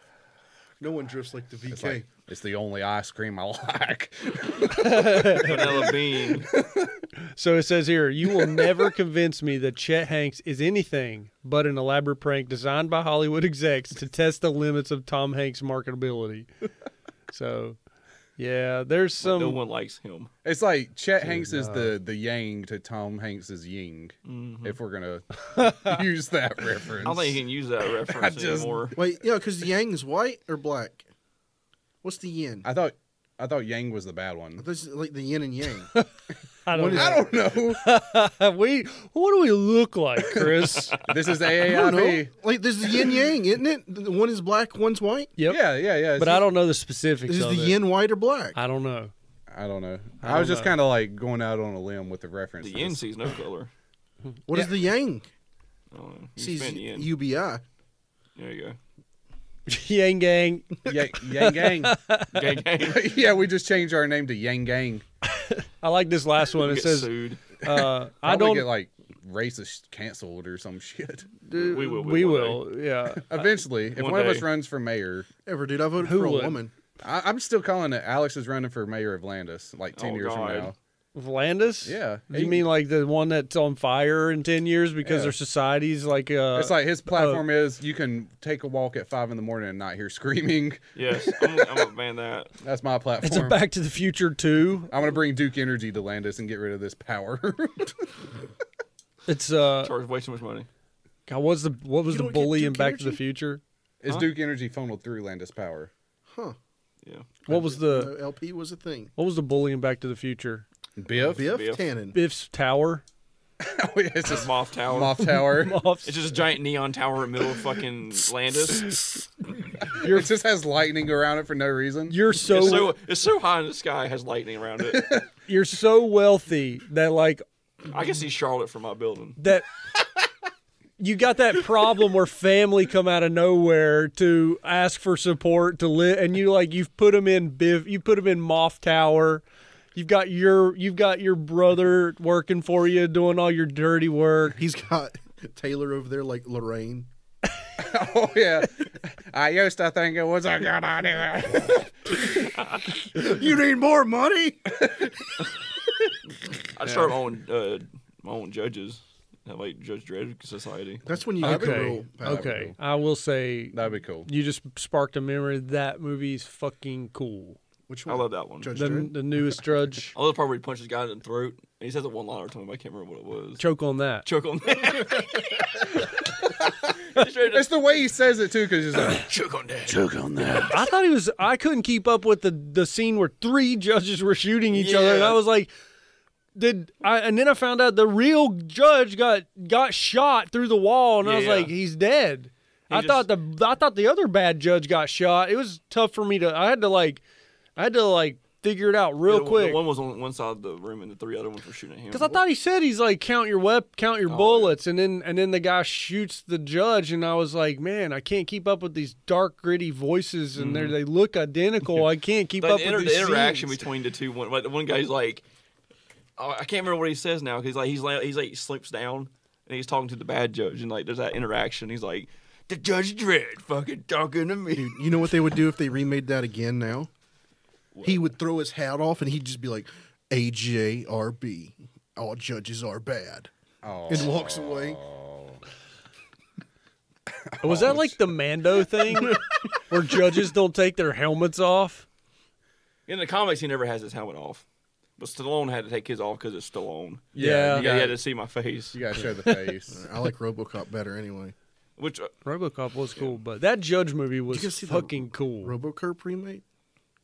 No one drifts like the VK. It's the only ice cream I like. Vanilla bean. So it says here, you will never convince me that Chet Hanks is anything but an elaborate prank designed by Hollywood execs to test the limits of Tom Hanks' marketability. So, yeah, there's some... No one likes him. It's like Chet Hanks is the yang to Tom Hanks' ying, if we're going to use that reference. I don't think he can use that reference anymore. Wait, yeah, because Yang is white or black? What's the yin? I thought yang was the bad one. This is like the yin and yang. I don't know. I don't know. What do we look like, Chris? This is I don't know. AAIP. Like, this is yin yang, isn't it? One is black, one's white. Yep. Yeah. But I don't know the specifics Is of the it. yin white or black? I don't know. I don't know. I was don't just know. kind of like going out on a limb with the reference. The yin sees no color. What is the yang? I don't know. You Sees spin the yin. UBI. There you go. Yang gang. Yang Gang. Gang, gang. Yeah, we just changed our name to Yang Gang. I like this last one. We'll It get says, sued. I Probably don't... get like racist canceled or some shit. We will. We will, yeah. Eventually, if One one of us day. runs for mayor, Ever, dude. I voted Who for a would? woman. I'm still calling it. Alex is running for mayor of Landis, like 10 Oh, years God. from now. Landis? Yeah. You mean like the one that's on fire in 10 years because Yeah. their society's like... It's like his platform is you can take a walk at 5 a.m. and not hear screaming. Yes, I'm gonna ban that. That's my platform. it's a Back to the Future 2. I'm gonna bring Duke Energy to Landis and get rid of this power. It's Charge way too much money. God, what was You the don't bully get in Duke Back to the Energy? Future? Is Duke Energy funneled through Landis power? Huh. Yeah. What was No, the LP was a thing. bully in Back to the Future? Biff? Biff Biff. Tannen. Biff's tower. Oh, yeah, it's just Moth Tower. Moth Tower. Moff's- It's just a giant neon tower in the middle of fucking Landis. It just has lightning around it for no reason. You're so It's so high in the sky, it has lightning around it. you're so wealthy that like I can see Charlotte from my building. that you got that problem where family come out of nowhere to ask for support to live, and you've put them in Biff, you put them in Moth Tower. You've got your brother working for you, doing all your dirty work. He's got Taylor over there like Lorraine. Oh, yeah. I used to think it was a good idea. You need more money? I'd start my own judges. Have like Judge Dredd Society. That's when you get the Okay, real power. okay. I will say That'd be cool. you just sparked a memory. That movie's fucking cool. Which I one? love that one. Judge The Dredd? newest Judge. I love the part where he punches a guy in the throat. And he says it one liner to him, but I can't remember what it was. Choke on that. Choke on that. It's the way he says it, too, because he's like, Choke on that. Choke on that. I thought I couldn't keep up with the scene where 3 judges were shooting each other, and Yeah. I was like, and then I found out the real judge got shot through the wall, and I was Yeah. like, he's dead. He I thought the other bad judge got shot. It was tough for me to. I had to figure it out real quick. The one was on one side of the room, and the 3 other ones were shooting at him. Because I thought he said he's like count your bullets, and then the guy shoots the judge, and I was like, man, I can't keep up with these dark gritty voices, and they look identical. I can't keep up with the these interaction scenes. between the two. One guy's like, I can't remember what he says now because he slips down and he's talking to the bad judge, and like there's that interaction. He's like, the Judge Dredd fucking talking to me. Dude, you know what they would do if they remade that again now? He would throw his hat off and he'd just be like, AJRB. All judges are bad. oh. And walks away. Was that like the Mando thing, where judges don't take their helmets off? In the comics, he never has his helmet off, but Stallone had to take his off because it's Stallone. Yeah. He had to see my face. You got to show the face. I like RoboCop better anyway. Which RoboCop was cool, but that Judge movie was Did you guys see the fucking cool. RoboCop remake?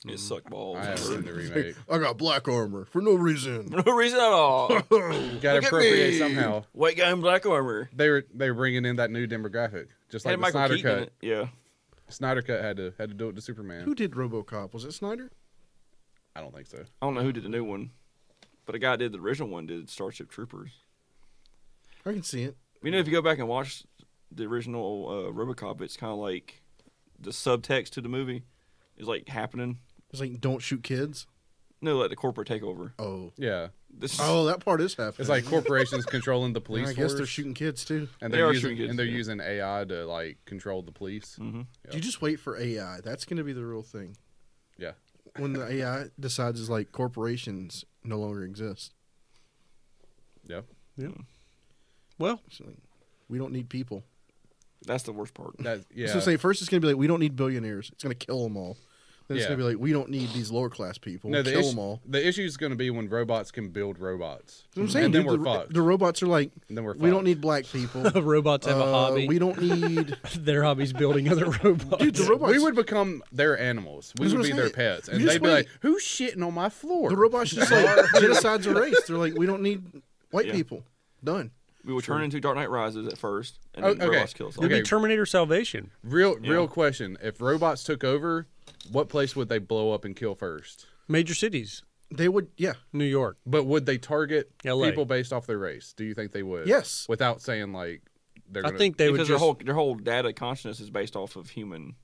it sucked balls. I haven't seen the remake. I got black armor for no reason. No reason at all. Got to Look at appropriate me. somehow. White guy in black armor. They were bringing in that new demographic, just like Had the Michael Snyder Keaton in cut. it. Yeah. Snyder cut had to do it to Superman. Who did RoboCop? Was it Snyder? I don't think so. I don't know who did the new one, but a guy did the original one. Did Starship Troopers. I can see it. You know, if you go back and watch the original RoboCop, it's kind of like the subtext to the movie is like happening. It's like, don't shoot kids. No, like the corporate takeover. Oh. Yeah, that part is happening. It's like corporations controlling the police. I guess they're force, shooting kids too. and They they're are using shooting kids, and they're yeah. using AI to like control the police. Mm-hmm. You just wait for AI. That's going to be the real thing. Yeah. When the AI decides is like corporations no longer exist. Yeah. Well, It's like, we don't need people. That's the worst part. That yeah. So say first it's going to be like we don't need billionaires. It's going to kill them all. Then it's Yeah. going to be like we don't need these lower class people. No, Kill them all. the issue is going to be when robots can build robots. That's what I'm saying, and then dude, we're fucked. the robots are like And then we're we don't fucked. need black people. robots have a hobby. We don't need Their hobby's building other robots. dude. The robots. We would become their animals. We That's would what be I'm their saying. pets, You and just they'd be wait. like, "Who's shitting on my floor?" the robots just like genocides a race. They're like we don't need white Yeah. people. Done. We will turn into Dark Knight Rises at first, and Oh, then okay. robots kill us all. It'd Okay. be Terminator Salvation. Real question: if robots took over, what place would they blow up and kill first? Major cities. They would. Yeah. New York. But would they target LA. people based off their race? Do you think they would? Yes. Without saying like they're. I Gonna, think they would Because just. their whole data consciousness is based off of human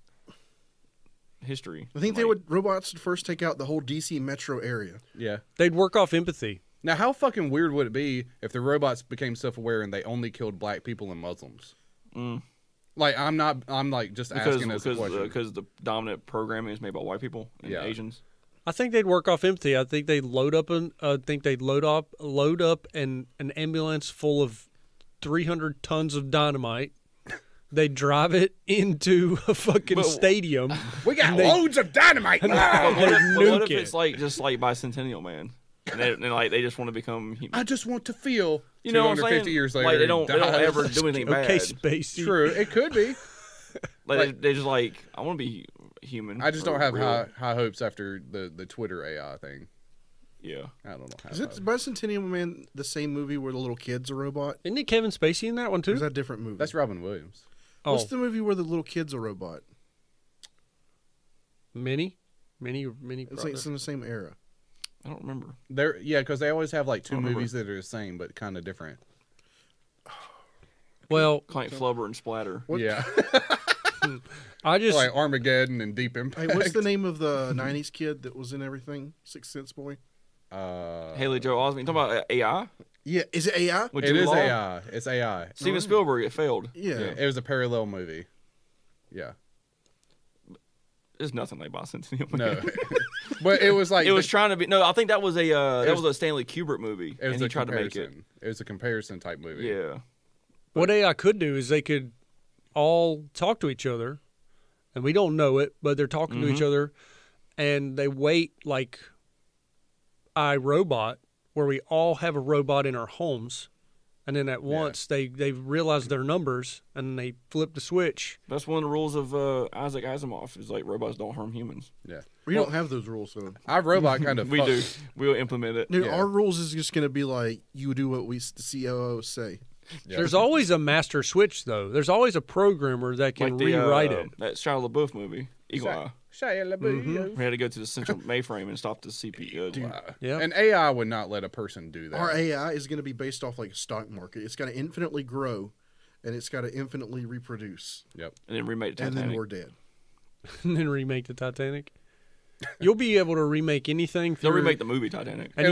history. I think they Like, would. Robots would first take out the whole DC metro area. Yeah. They'd work off empathy. Now, how fucking weird would it be if the robots became self-aware and they only killed black people and Muslims? Like, I'm like just asking as a question. because the dominant programming is made by white people and Yeah. Asians. I think they'd work off empathy. I think they'd load up an ambulance full of 300 tons of dynamite. They'd drive it into a fucking But- stadium. We got loads of dynamite. But what nuke if it. it's like just like Bicentennial Man, and they just want to become human? I just want to feel. You know what I'm 250 saying? years later, Like they don't dies. ever do anything bad. Okay, Spacey. True, it could be. Like they just like I want to be human. I just or don't have real. high hopes after the Twitter AI thing. Yeah. I don't know. Is it Bicentennial Man the same movie where the little kid's a robot? Isn't it Kevin Spacey in that one Or too? is that a different movie? That's Robin Williams. Oh, What's the movie where the little kid's a robot? Mini. It's like it's in the same era. I don't remember. Because they always have like two remember. movies that are the same but kind of different. Well, Clank Flubber and Splatter. What? Yeah, I just like Armageddon and Deep Impact. Hey, what's the name of the '90s kid that was in everything? Sixth Sense boy. Haley Joel Osment. You talking about AI? Yeah, is it AI? With It Jude is Law? AI. It's AI. Steven Spielberg. It failed. Yeah. It was a parallel movie. Yeah. There's nothing like Bicentennial Man. No. But it was like It was trying to be. No, I think that was a Stanley Kubrick movie, it was and a he tried to make comparison. it. It was a comparison type movie. Yeah. what AI could do is they could all talk to each other, and we don't know it, but they're talking to each other, and they wait like iRobot, where we all have a robot in our homes, and then at once they realize their numbers and they flip the switch. That's one of the rules of Isaac Asimov. Is like robots don't harm humans. Yeah. We don't have those rules, though. iRobot kind of We do. We'll implement it. Dude, Yeah. our rules is just going to be like you do what the COO say. Yeah. There's always a master switch, though. There's always a programmer that can Like the, rewrite it. That Shia LaBeouf movie, Eagle Eye. Shia LaBeouf. We had to go to the central mainframe and stop the CPU. Yeah. And AI would not let a person do that. Our AI is going to be based off like a stock market. It's got to infinitely grow, and it's got to infinitely reproduce, Yep. And then remake and Titanic. then we're dead. And then remake the Titanic. You'll be able to remake anything. They'll through- remake the movie Titanic. and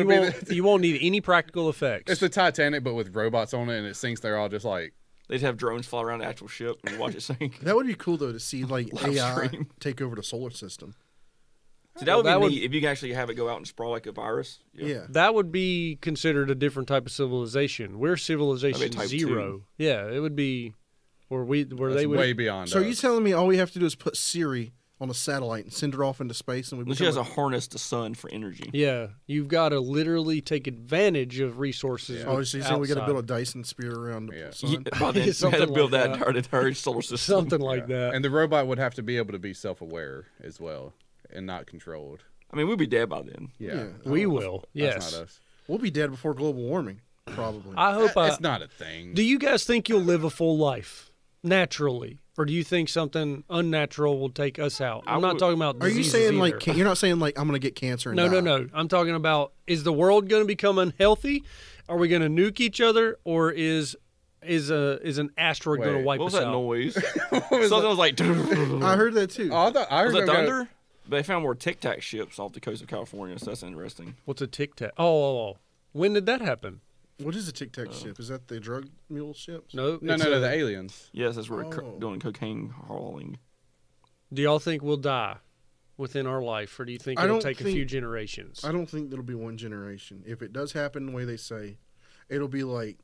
you won't need any practical effects. It's the Titanic, but with robots on it, and it sinks. They're all just like, They'd have drones fly around the actual ship and watch it sink. That would be cool though to see like Live AI stream. take over the solar system. See, that would be that would- neat if you can actually have it go out and sprawl like a virus. Yeah. That would be considered a different type of civilization. We're civilization That'd be type 0. Yeah, it would be where they that's would. way beyond. So are us. you telling me all we have to do is put Siri on a satellite and send her off into space, and we She become has to harness the sun for energy. Yeah, you've got to literally take advantage of resources. Oh, so you're saying we got to build a outside. Dyson sphere around the Yeah. sun? By then, we had to Something build like that that. entire entire solar system. something like that. And the robot would have to be able to be self-aware as well and not controlled. I mean, we'd be dead by then. Yeah. We will. That's Yes. not us. We'll be dead before global warming, probably. I hope. It's not a thing. Do you guys think you'll live a full life naturally, or do you think something unnatural will take us out? I'm not would- talking about. Are you diseases saying like either. you're not saying like I'm going to get cancer? And No, die. no. I'm talking about, is the world going to become unhealthy? Are we going to nuke each other, or is an asteroid going to Wait, wipe What was us that out? noise? Something was like. Was I heard that too. Oh, I thought I heard that them go- thunder? But they found more Tic Tac ships off the coast of California, so that's interesting. What's a tic tac? Oh. When did that happen? What is a Tic Tac ship? Is that the drug mule ships? No, No, it's the aliens. Yes, that's where Oh. doing cocaine hauling. Do y'all think we'll die within our life, or do you think I it'll don't take a think- few generations? I don't think it'll be one generation. If it does happen the way they say, it'll be like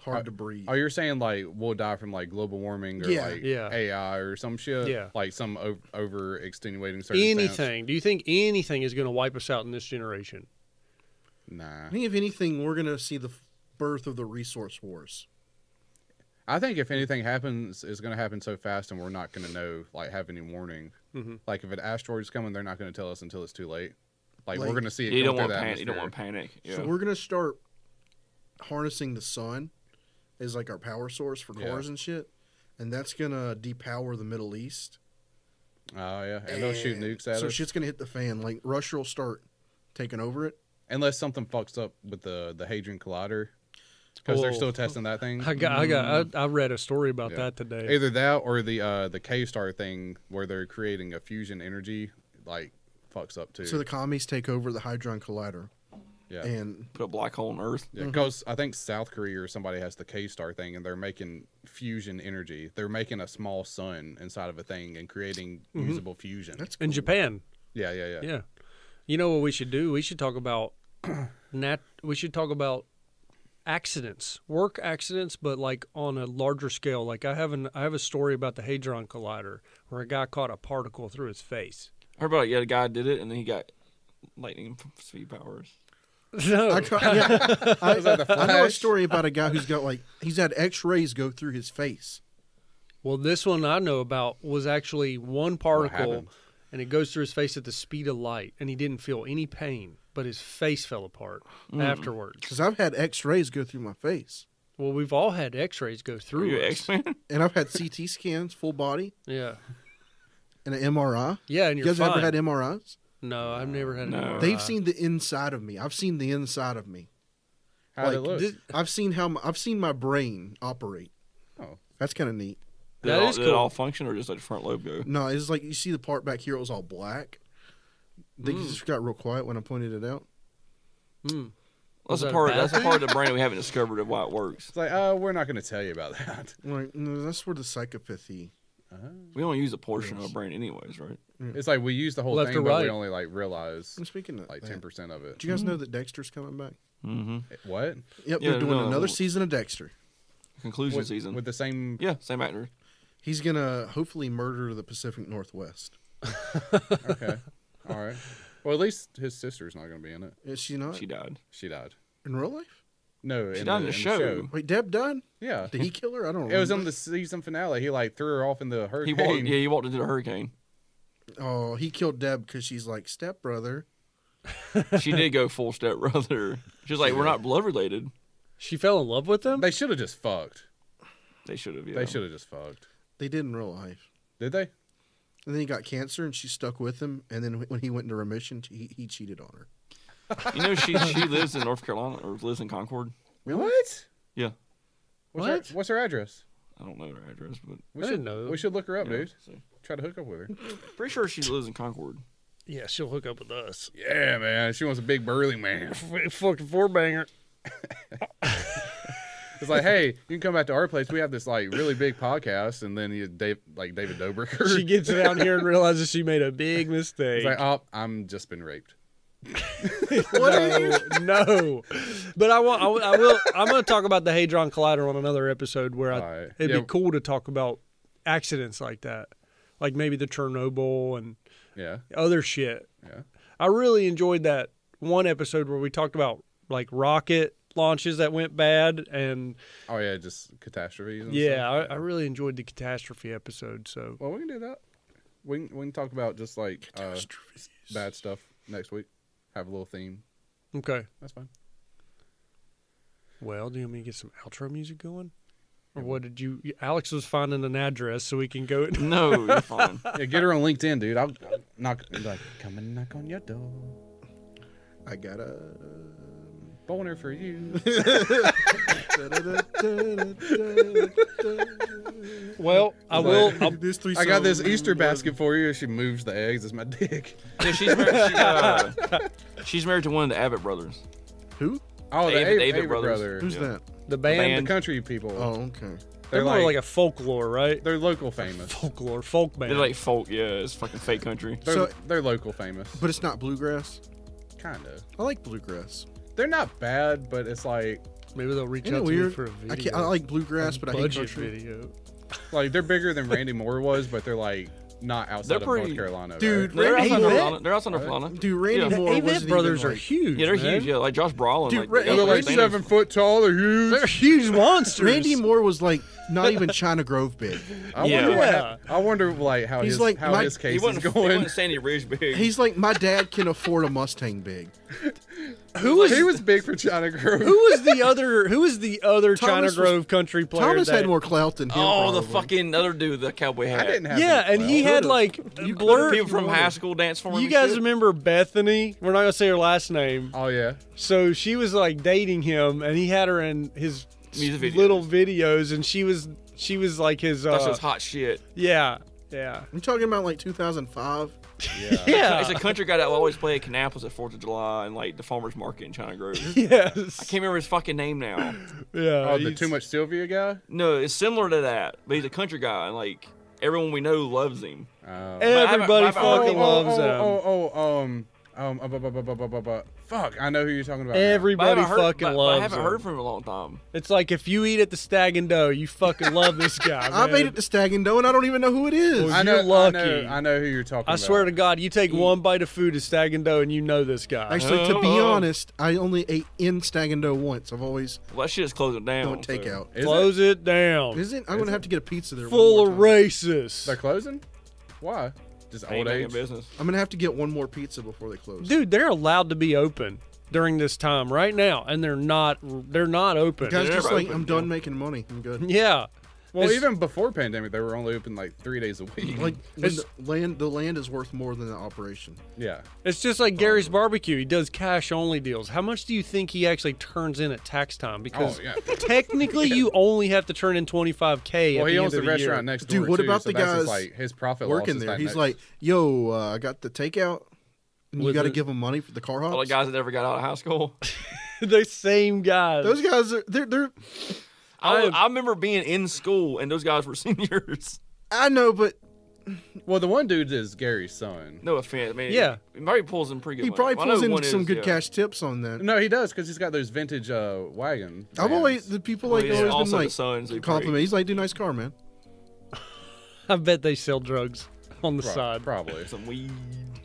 hard to breathe. Oh, you're saying like we'll die from like global warming or Yeah. like Yeah. AI or some shit? Yeah. Like some over extenuating circumstance? Anything? Do you think anything is going to wipe us out in this generation? Nah. I think if anything, we're gonna see the birth of the resource wars. I think if anything happens, it's going to happen so fast and we're not going to know, like, have any warning. Mhm. Like, if an asteroid's coming, they're not going to tell us until it's too late. Like we're Like- going to see it You come don't through want the panic. You don't atmosphere. want panic. Yeah. So we're gonna start harnessing the sun as like our power source for Yeah. cars and shit, and that's gonna depower the Middle East. Oh, yeah. And they'll shoot nukes at So us. shit's gonna hit the fan. Like Russia will start taking over it. Unless something fucks up with the Hadron Collider. Because they're Oh. still testing that thing. I read a story about Yeah. that today. Either that or the K-Star thing where they're creating a fusion energy, like, fucks up too. So the commies take over the Hadron Collider, yeah. and Put a black hole on Earth. Yeah, because I think South Korea or somebody has the K-Star thing, and they're making fusion energy. They're making a small sun inside of a thing and creating usable fusion. that's In cool. Japan. yeah. Yeah. You know what we should do? We should talk about we should talk about accidents, work accidents, but like on a larger scale. Like I have a story about the Hadron Collider where a guy caught a particle through his face. I heard about it. Yeah, the guy did it, and then he got lightning speed powers. No, I know a Flash? story about a guy who's got he's had X-rays go through his face. well, this one I know about was actually one particle, happened? and it goes through his face at the speed of light, and he didn't feel any pain, but his face fell apart afterwards. Because I've had X-rays go through my face, Well, we've all had X-rays go Are through you us. X-Men? and I've had CT scans, full body, Yeah, and an MRI. yeah, and You you're guys fine. ever had MRIs? No, I've never had. No. An MRI. They've seen the inside of me. I've seen the inside of me. How'd it like, look? This- I've seen my brain operate. Oh. That's kind of neat. That is Did it all cool. function, or just let the front lobe go? No, it's like you see the part back here. It was all black. They just got real quiet when I pointed it out. Mm. That's that a a part. bad That's a thing? part of the brain that we haven't discovered of why it works. It's like, we're not going to tell you about that. Like, no, that's where the psychopathy. We only use a portion of our brain, anyways, right? It's like we use the whole Left thing, or but right. we only like realize I'm speaking of like that. 10% of it. Do you guys know that Dexter's coming back? Mm-hmm. What? Yep, Yeah, they're doing no, another no. season of Dexter. Conclusion With, season. with the same. Yeah, same actor. He's gonna hopefully murder the Pacific Northwest. Okay. All right. Well, at least his sister's not going to be in it. Is she not She died. She died. in real life? No, She in died in the the show. Wait, Deb died? Yeah. Did he kill her? I don't. It was remember. on the season finale. He like threw her off in the He hurricane. walked. Yeah, he walked into the hurricane. Oh, he killed Deb because she's like stepbrother. She did go full step brother. She was like, "We're not blood related." She fell in love with him. They should have just fucked. They should have. Yeah. They should have just fucked. They did in real life. Did they? And then he got cancer, and she stuck with him. And then when he went into remission, he cheated on her. You know, she lives in North Carolina or lives in Concord. What? Yeah. What's her address? I don't know her address, but We I should didn't know. We should look her up, yeah, dude. so. Try to hook up with her. Pretty sure she lives in Concord. Yeah, she'll hook up with us. Yeah, man. She wants a big burly man. Fucking four banger. It's like, hey, you can come back to our place. We have this like really big podcast, and then David Dobrik. She gets down here and realizes she made a big mistake. It's like, oh, I'm just been raped. No. But I will. I'm going to talk about the Hadron Collider on another episode where Alright. it'd Yeah. be cool to talk about accidents like that, like maybe the Chernobyl and Yeah, other shit. yeah. I really enjoyed that one episode where we talked about like rocket launches that went bad, and Oh yeah, just catastrophes. And yeah, stuff. I really enjoyed the catastrophe episode. So Well, we can do that. We can talk about just like bad stuff next week. Have a little theme. okay. That's fine. Well, do you want me to get some outro music going? Or what did you? Alex was finding an address so we can go. No, you're fine. Yeah, get her on LinkedIn, dude. I'll knock like come and knock on your door. I got a. Boner for you. Well, I will. I got this Easter basket for you. She moves the eggs. It's my dick. Yeah, she's married to one of the Abbott brothers. Who? Oh, the Avett Avett Brothers. Brothers. Who's Yeah. that? The The band. country people. Oh, okay. They're more like a folklore, right? They're local famous. Folklore, folk band. They're like folk, yeah. It's fucking fake country. They're local famous. But it's not bluegrass. Kind of. I like bluegrass. They're not bad, but it's like Maybe they'll reach Ain't it out to me weird? for a video. I like bluegrass, but I hate budget country. video. they're bigger than Randy Moore was, but they're like not outside They're of pretty- North Carolina. Dude, right? They're Randy outside Moore- North Carolina. They're outside North Carolina. Dude, Randy Yeah. The Moore Avett wasn't brothers even, are like, huge. Yeah, they're man. huge. Yeah, like Josh Brolin. Dude, like, Ra- they're like they- 7 foot tall. They're huge. They're huge monsters. Randy Moore was like not even China Grove big. I Yeah. wonder what Yeah. hap- I wonder like how He's his like how my- his He case is wasn't, he going. wasn't Sandy Ridge big. He's like my dad can afford a Mustang big. He was big for China Grove. Who was the other China Thomas was- Grove country player? Thomas that, had more clout than him. Oh, the probably. fucking other dude, the cowboy hat. I didn't have. Yeah, any and he clout. had like You blur. People from high school dance for him. You and guys shit. remember Bethany? We're not gonna say her last name. Oh yeah. So she was like dating him, and he had her in his Music videos. little videos, and she was like his. That's just hot shit. Yeah. I'm talking about like 2005. Yeah. Yeah. It's a country guy that will always play at Kannapolis at 4th of July and like the farmer's market in China Grove. Yes. I can't remember his fucking name now. Yeah. Oh, the he's- Too Much Sylvia guy. No, it's similar to that, but he's a country guy and like everyone we know loves him. Oh. Everybody But I- fucking loves him. Fuck, I know who you're talking about. now. But I Everybody haven't heard, fucking but loves I haven't him. heard from him in a long time. It's like if you eat at the Stag and Dough, you fucking love this guy. I've man. ate at the Stag and Dough, and I don't even know who it is. Well, I know, You're lucky. I know who you're talking I about. swear to God, you take one bite of food at Stag and Dough, and you know this guy. Actually, to be Oh. honest, I only ate in Stag and Dough once. I've always Well, that shit's closing down. done takeout. Is Close it down. Is it? I'm gonna have to get a pizza there. Full one of more time. racists. They're closing? Why? Just Ain't old making age? business. I'm gonna have to get one more pizza before they close. Dude, they're allowed to be open during this time right now, and they're not open. Guys, They're just never like open, I'm done yeah. making money. I'm good. Yeah. Well, It's- even before pandemic, they were only open like 3 days a week. Like when It's- the land is worth more than the operation. yeah. It's just like Gary's Barbecue. He does cash only deals. How much do you think he actually turns in at tax time? Because Oh, yeah. technically, you only have to turn in $25K. Well, at he the owns end the of the restaurant year. next door. Dude, what too, about so the that's his, guys like his profit Working loss is there, that he's next- like, "Yo, I got the takeout." And you With got to the- give them money for the car hops. All the guys that never got out of high school. The same guys. Those guys are they're. I remember being in school and those guys were seniors. I know, but Well, the one dude is Gary's son. No offense. I mean, Yeah. he probably pulls in pretty good he money. probably Well, I know pulls in one some is, good yeah. cash tips on that. No, he does because he's got those vintage wagon. I've vans. always the people Well, like he's always also been the like son, so he compliment. He's like, "Dude, nice car, man." I bet they sell drugs on the Pro- side. Probably. Some weed.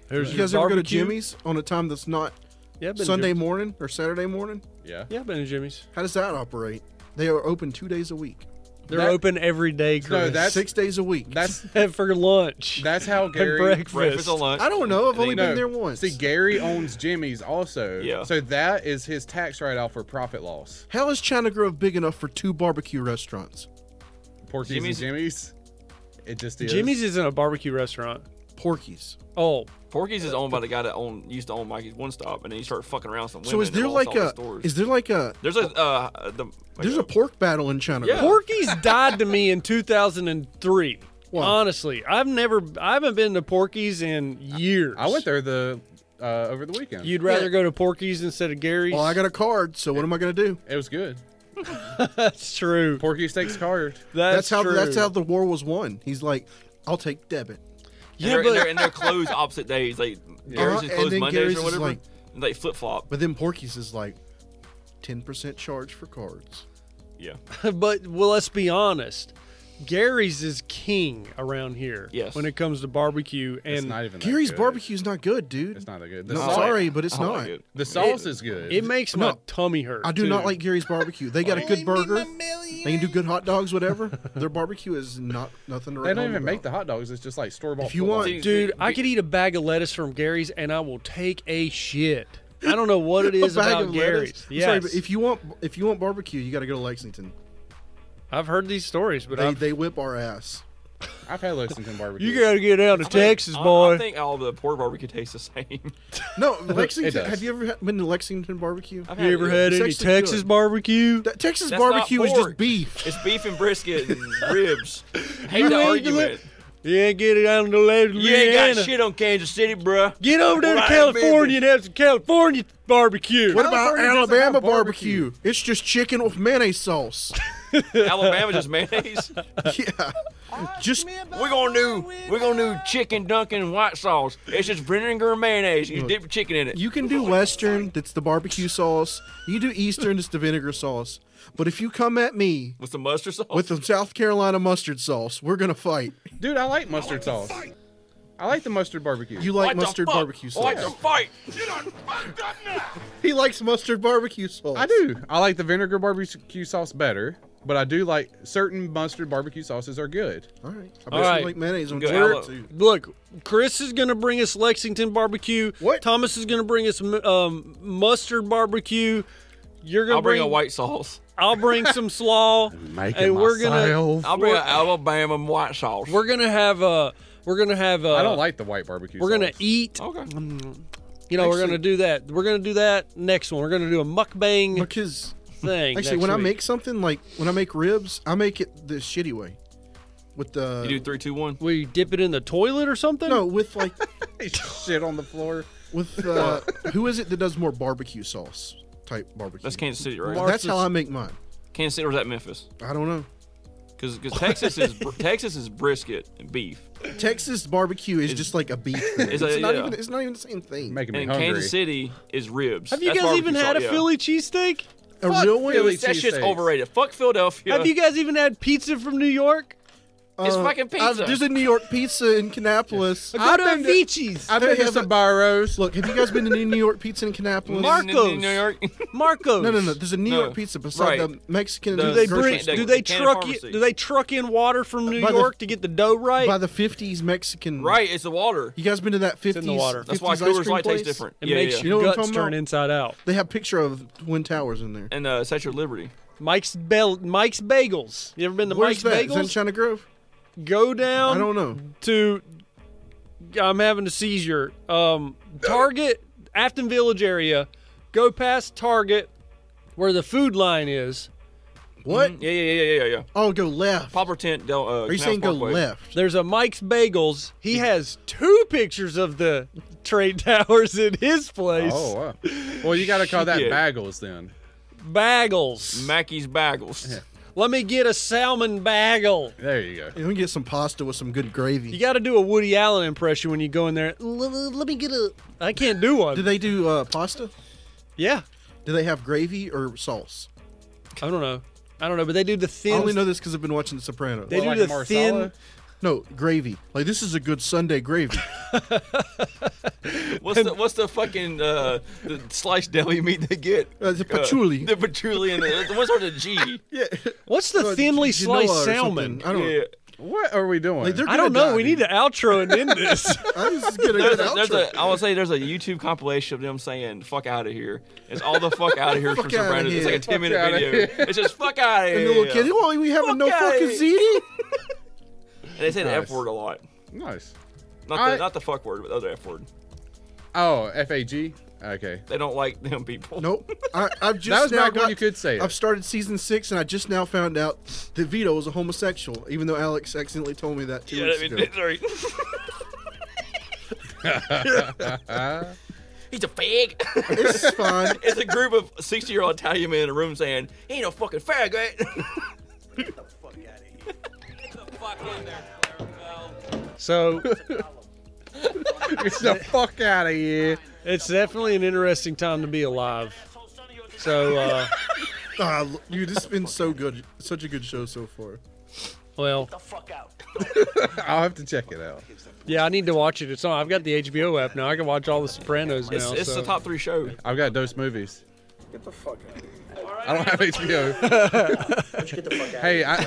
There's You your guys ever go to barbecue. Jimmy's on a time that's not Yeah, I've been to Sunday Jimmy's. morning or Saturday morning? Yeah. Yeah, I've been to Jimmy's. How does that operate? They are open 2 days a week, They're That- open every day, Chris. No, that's 6 days a week. that's for lunch. that's how and Gary. breakfast. Breakfast and lunch. I don't know. I've only No, been there once. See, Gary owns Jimmy's also. Yeah. So that is his tax write-off for profit loss. How is China Grove big enough for 2 barbecue restaurants? Porky's Jimmy's- and Jimmy's. It just is. Jimmy's isn't a barbecue restaurant. Porky's. Oh, Porky's is owned by the guy that used to own Mikey's One Stop, and then he started fucking around with some women. So is and there lost like all his a stores. is there like a There's there's a pork battle in China Yeah. Grove? Porky's died to me in 2003. Why? Honestly, I haven't been to Porky's in years. I went there over the weekend. You'd rather Yeah. go to Porky's instead of Gary's? Well, I got a card, so what am I gonna do? It was good. That's true. Porky Steaks card. That's how true. that's how the war was won. He's like, I'll take debit. Yeah, and they're closed opposite days. Like Gary's is and closed then Mondays Gary's or is whatever. like- and they flip flop. But then Porky's is like 10% charge for cards. Yeah. but well, let's be honest. Gary's is king around here. Yes. When it comes to barbecue, It's and not even that Gary's good. barbecue's not good, dude. It's not that good. The, No, sauce, sorry, but it's I don't not. like it. the sauce is good. it makes my No. tummy hurt. I do not too. like Gary's barbecue. They got a good burger. They can do good hot dogs, whatever. Their barbecue is nothing to write They don't home even make the about. hot dogs. It's just like store bought. If you want- Dude, I could eat a bag of lettuce from Gary's and I will take a shit. I don't know what it is A bag about of Gary's. lettuce? I'm Yes. sorry, but if you want barbecue, you got to go to Lexington. I've heard these stories, but They whip our ass. I've had Lexington barbecue. you got to get out to Texas, boy. I think all the pork barbecue tastes the same. No, It Lexington. does. Have you ever been to Lexington barbecue? I've You ever it. had It's any actually Texas good. barbecue? Texas That's not barbecue is just pork. beef. It's beef and brisket and ribs. Hate You the ain't argument. You ain't get it out on the left. You ain't got shit on Kansas City, bruh. Get over there to California and have some California barbecue. What about California doesn't Alabama have barbecue? barbecue. It's just chicken with mayonnaise sauce. Alabama just mayonnaise. Yeah. Just We're gonna do chicken Dunkin' white sauce. It's just vinegar and mayonnaise. You dip your chicken in it. you can do Western, that's the barbecue sauce. You do Eastern, that's the vinegar sauce. But if you come at me With some mustard sauce. with the South Carolina mustard sauce, we're gonna fight. Dude, I like mustard sauce. I like the mustard barbecue. You like What the mustard fuck? barbecue I like sauce. to fight. He likes mustard barbecue sauce. I do. I like the vinegar barbecue sauce better, but I do like certain mustard barbecue sauces are good. All right. I bet All you right. like mayonnaise on Good chicken aloe. too. Look, Chris is gonna bring us Lexington barbecue. What? Thomas is gonna bring us mustard barbecue. You're gonna I'll bring a white sauce. I'll bring some slaw, and we're gonna I'll bring an Alabama white sauce. we're gonna have I don't like the white barbecue we're sauce. gonna eat. Okay. You know, we're Actually- gonna do that. We're gonna do that next one. We're gonna do a mukbang Because thing. actually, next when I week. make something like when I make ribs, I make it the shitty way. With the You do 3, 2, 1. we dip it in the toilet or something. no, with like shit on the floor. with who is it that does more barbecue sauce type barbecue? That's Kansas City, right? Mar- That's how I make mine. Kansas City or is that Memphis? I don't know. Because Texas is brisket and beef. Texas barbecue is just like a beef thing. It's It's, a- not yeah. even. It's not even the same thing. Making me And hungry. Kansas City is ribs. Have you That's guys even barbecue had a sauce, yeah. Philly cheesesteak? A Fuck real one. Philly That shit's cheesesteaks. overrated. Fuck Philadelphia. Have you guys even had pizza from New York? It's fucking pizza. There's a New York pizza in Kannapolis. Go to been to- Avicii's. I've been to have a- Sbarro's. Look, have you guys been to New York Pizza in Kannapolis? Marcos. New York. Marcos. No. There's a New No. York Pizza beside Right. the Mexican. The- Do they grocery bring? the- Do they Cannon truck? Pharmacy. Do they truck in water from New By the- York to get the dough right? by the 50s Mexican. Right, it's the water. You guys been to that 50s? in the water. That's why 50s ice Coors cream Light tastes place? different. it yeah, makes yeah. You know your what I'm guts talking turn about? inside out. They have picture of Twin Towers in there. And Statue of Liberty. Mike's Bagels. You ever been to Where's Mike's that? Is that in Bagels? China Grove? Go down. I don't know. To I'm having a seizure. Target, Afton Village area. Go past Target, where the food line is. What? Yeah. Oh, go left. Poplar Tent. Are you saying go left? There's a Mike's Bagels. He has 2 pictures of the trade towers in his place. Oh, wow. Well, you got to call that Shit. bagels then. Bagels. Mackey's Bagels. Let me get a salmon bagel. There you go. And we get some pasta with some good gravy. You got to do a Woody Allen impression when you go in there. Let me get a. I can't do one. Do they do pasta? Yeah. Do they have gravy or sauce? I don't know, but they do the I thin. only know this because I've been watching The Sopranos. They do like the a Marsala? thin. No, gravy. Like, this is a good Sunday gravy. What's the fucking the sliced deli meat they get? The patchouli. The patchouli and the what's with the G? Yeah. What's the thinly Genoa sliced or salmon? something. I don't know. Yeah. What are we doing? Like, they're I don't gonna know. die, We need dude. to outro and end this. I just get a good There's outro. I would say there's a YouTube compilation of them saying "fuck out of here." It's all the fuck out of here from Fuck outta Sopranos. It's like a here. 10-minute Fuck outta video. here. It's just fuck out of And here. the little kid, oh, we having Fuck no outta fucking here. ziti? And they say the Nice. F word a lot. Nice. Not the fuck word, but the other F word. Oh, FAG? Okay. They don't like them people. Nope. I've just That was now back when got, you could say it. I've started season 6, and I just now found out that Vito is a homosexual, even though Alex accidentally told me that 2 Yeah, weeks I ago. mean, sorry. He's a fag. It's fine. It's a group of 60-year-old Italian men in a room saying, "He ain't no fucking fag, right?" So Get the fuck out of here. it's definitely an interesting time to be alive. So, Dude, this has been so good. Such a good show so far. well, I'll have to check it out. yeah, I need to watch it. It's on. I've got the HBO app now. I can watch all the Sopranos now. It's so. the top 3 show. I've got Dose Movies. Get the fuck out of here. I don't have HBO. Hey, I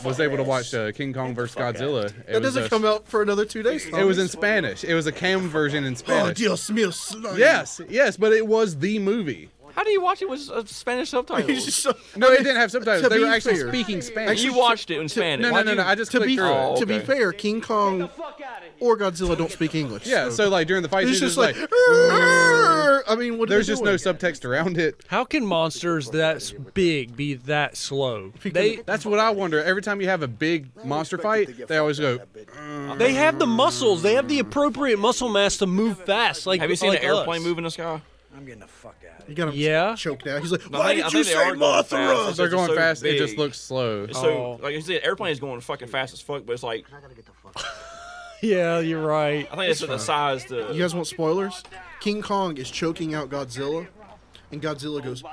was able to watch King Kong vs. Godzilla. That doesn't come out for another 2 days. It was in Spanish. It was a cam version in Oh, Spanish. Dios mío. slime. Yes, but it was the movie. How do you watch it with Spanish He's subtitles? just so, No, it didn't have subtitles. to They were be actually fair- speaking Spanish. You watched it in Spanish. No, Why'd you- I just to clicked be through it. to be okay. fair, King Kong or Godzilla don't speak English. Yeah, so like during the fight, It's scenes, just like, like "Arr!" I mean, what? There's just no subtext around it. How can monsters that's big be that slow? That's what I wonder. Every time you have a big monster fight, they always go. They have the muscles. They have the appropriate muscle mass to move fast. Like, have you seen like an airplane us. move in the sky? I'm getting the fuck out of You got him Yeah. choked out. He's like, No, why I did think you they say are going fast. Mothra? They're going so fast. big. It just looks slow. It's so, like you said, the airplane is going fucking fast as fuck, but it's like, Yeah, you're right. I think it's the size to. You guys want spoilers? King Kong is choking out Godzilla, and Godzilla goes,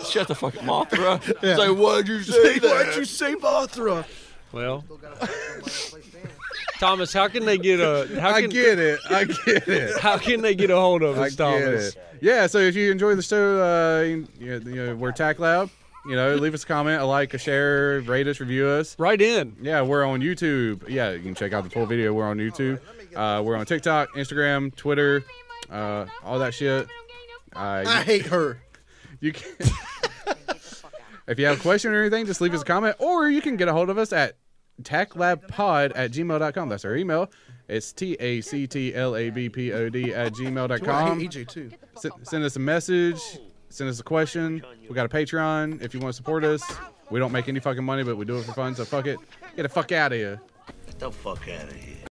Shut the fucking Mothra. Yeah. It's like, why'd you say that? why'd you say Mothra? Well, Thomas, how can they get a? How I can, get it. I get it. How can they get a hold of I us, get Thomas? it. Yeah, so if you enjoy the show, we're TACT Lab. Leave us a comment, a like, a share, rate us, review us. Right in. Yeah, we're on YouTube. Yeah, you can check out the full video. We're on YouTube. We're on TikTok, Instagram, Twitter, all that shit. I hate her. You can, if you have a question or anything, just leave us a comment, or you can get a hold of us at tactlabpod@gmail.com. That's our email. It's tactlabpod@gmail.com. I hate EJ too. Send us a message. Send us a question. We got a Patreon if you want to support us. We don't make any fucking money, but we do it for fun, so fuck it. Get the fuck out of here. Get the fuck out of here.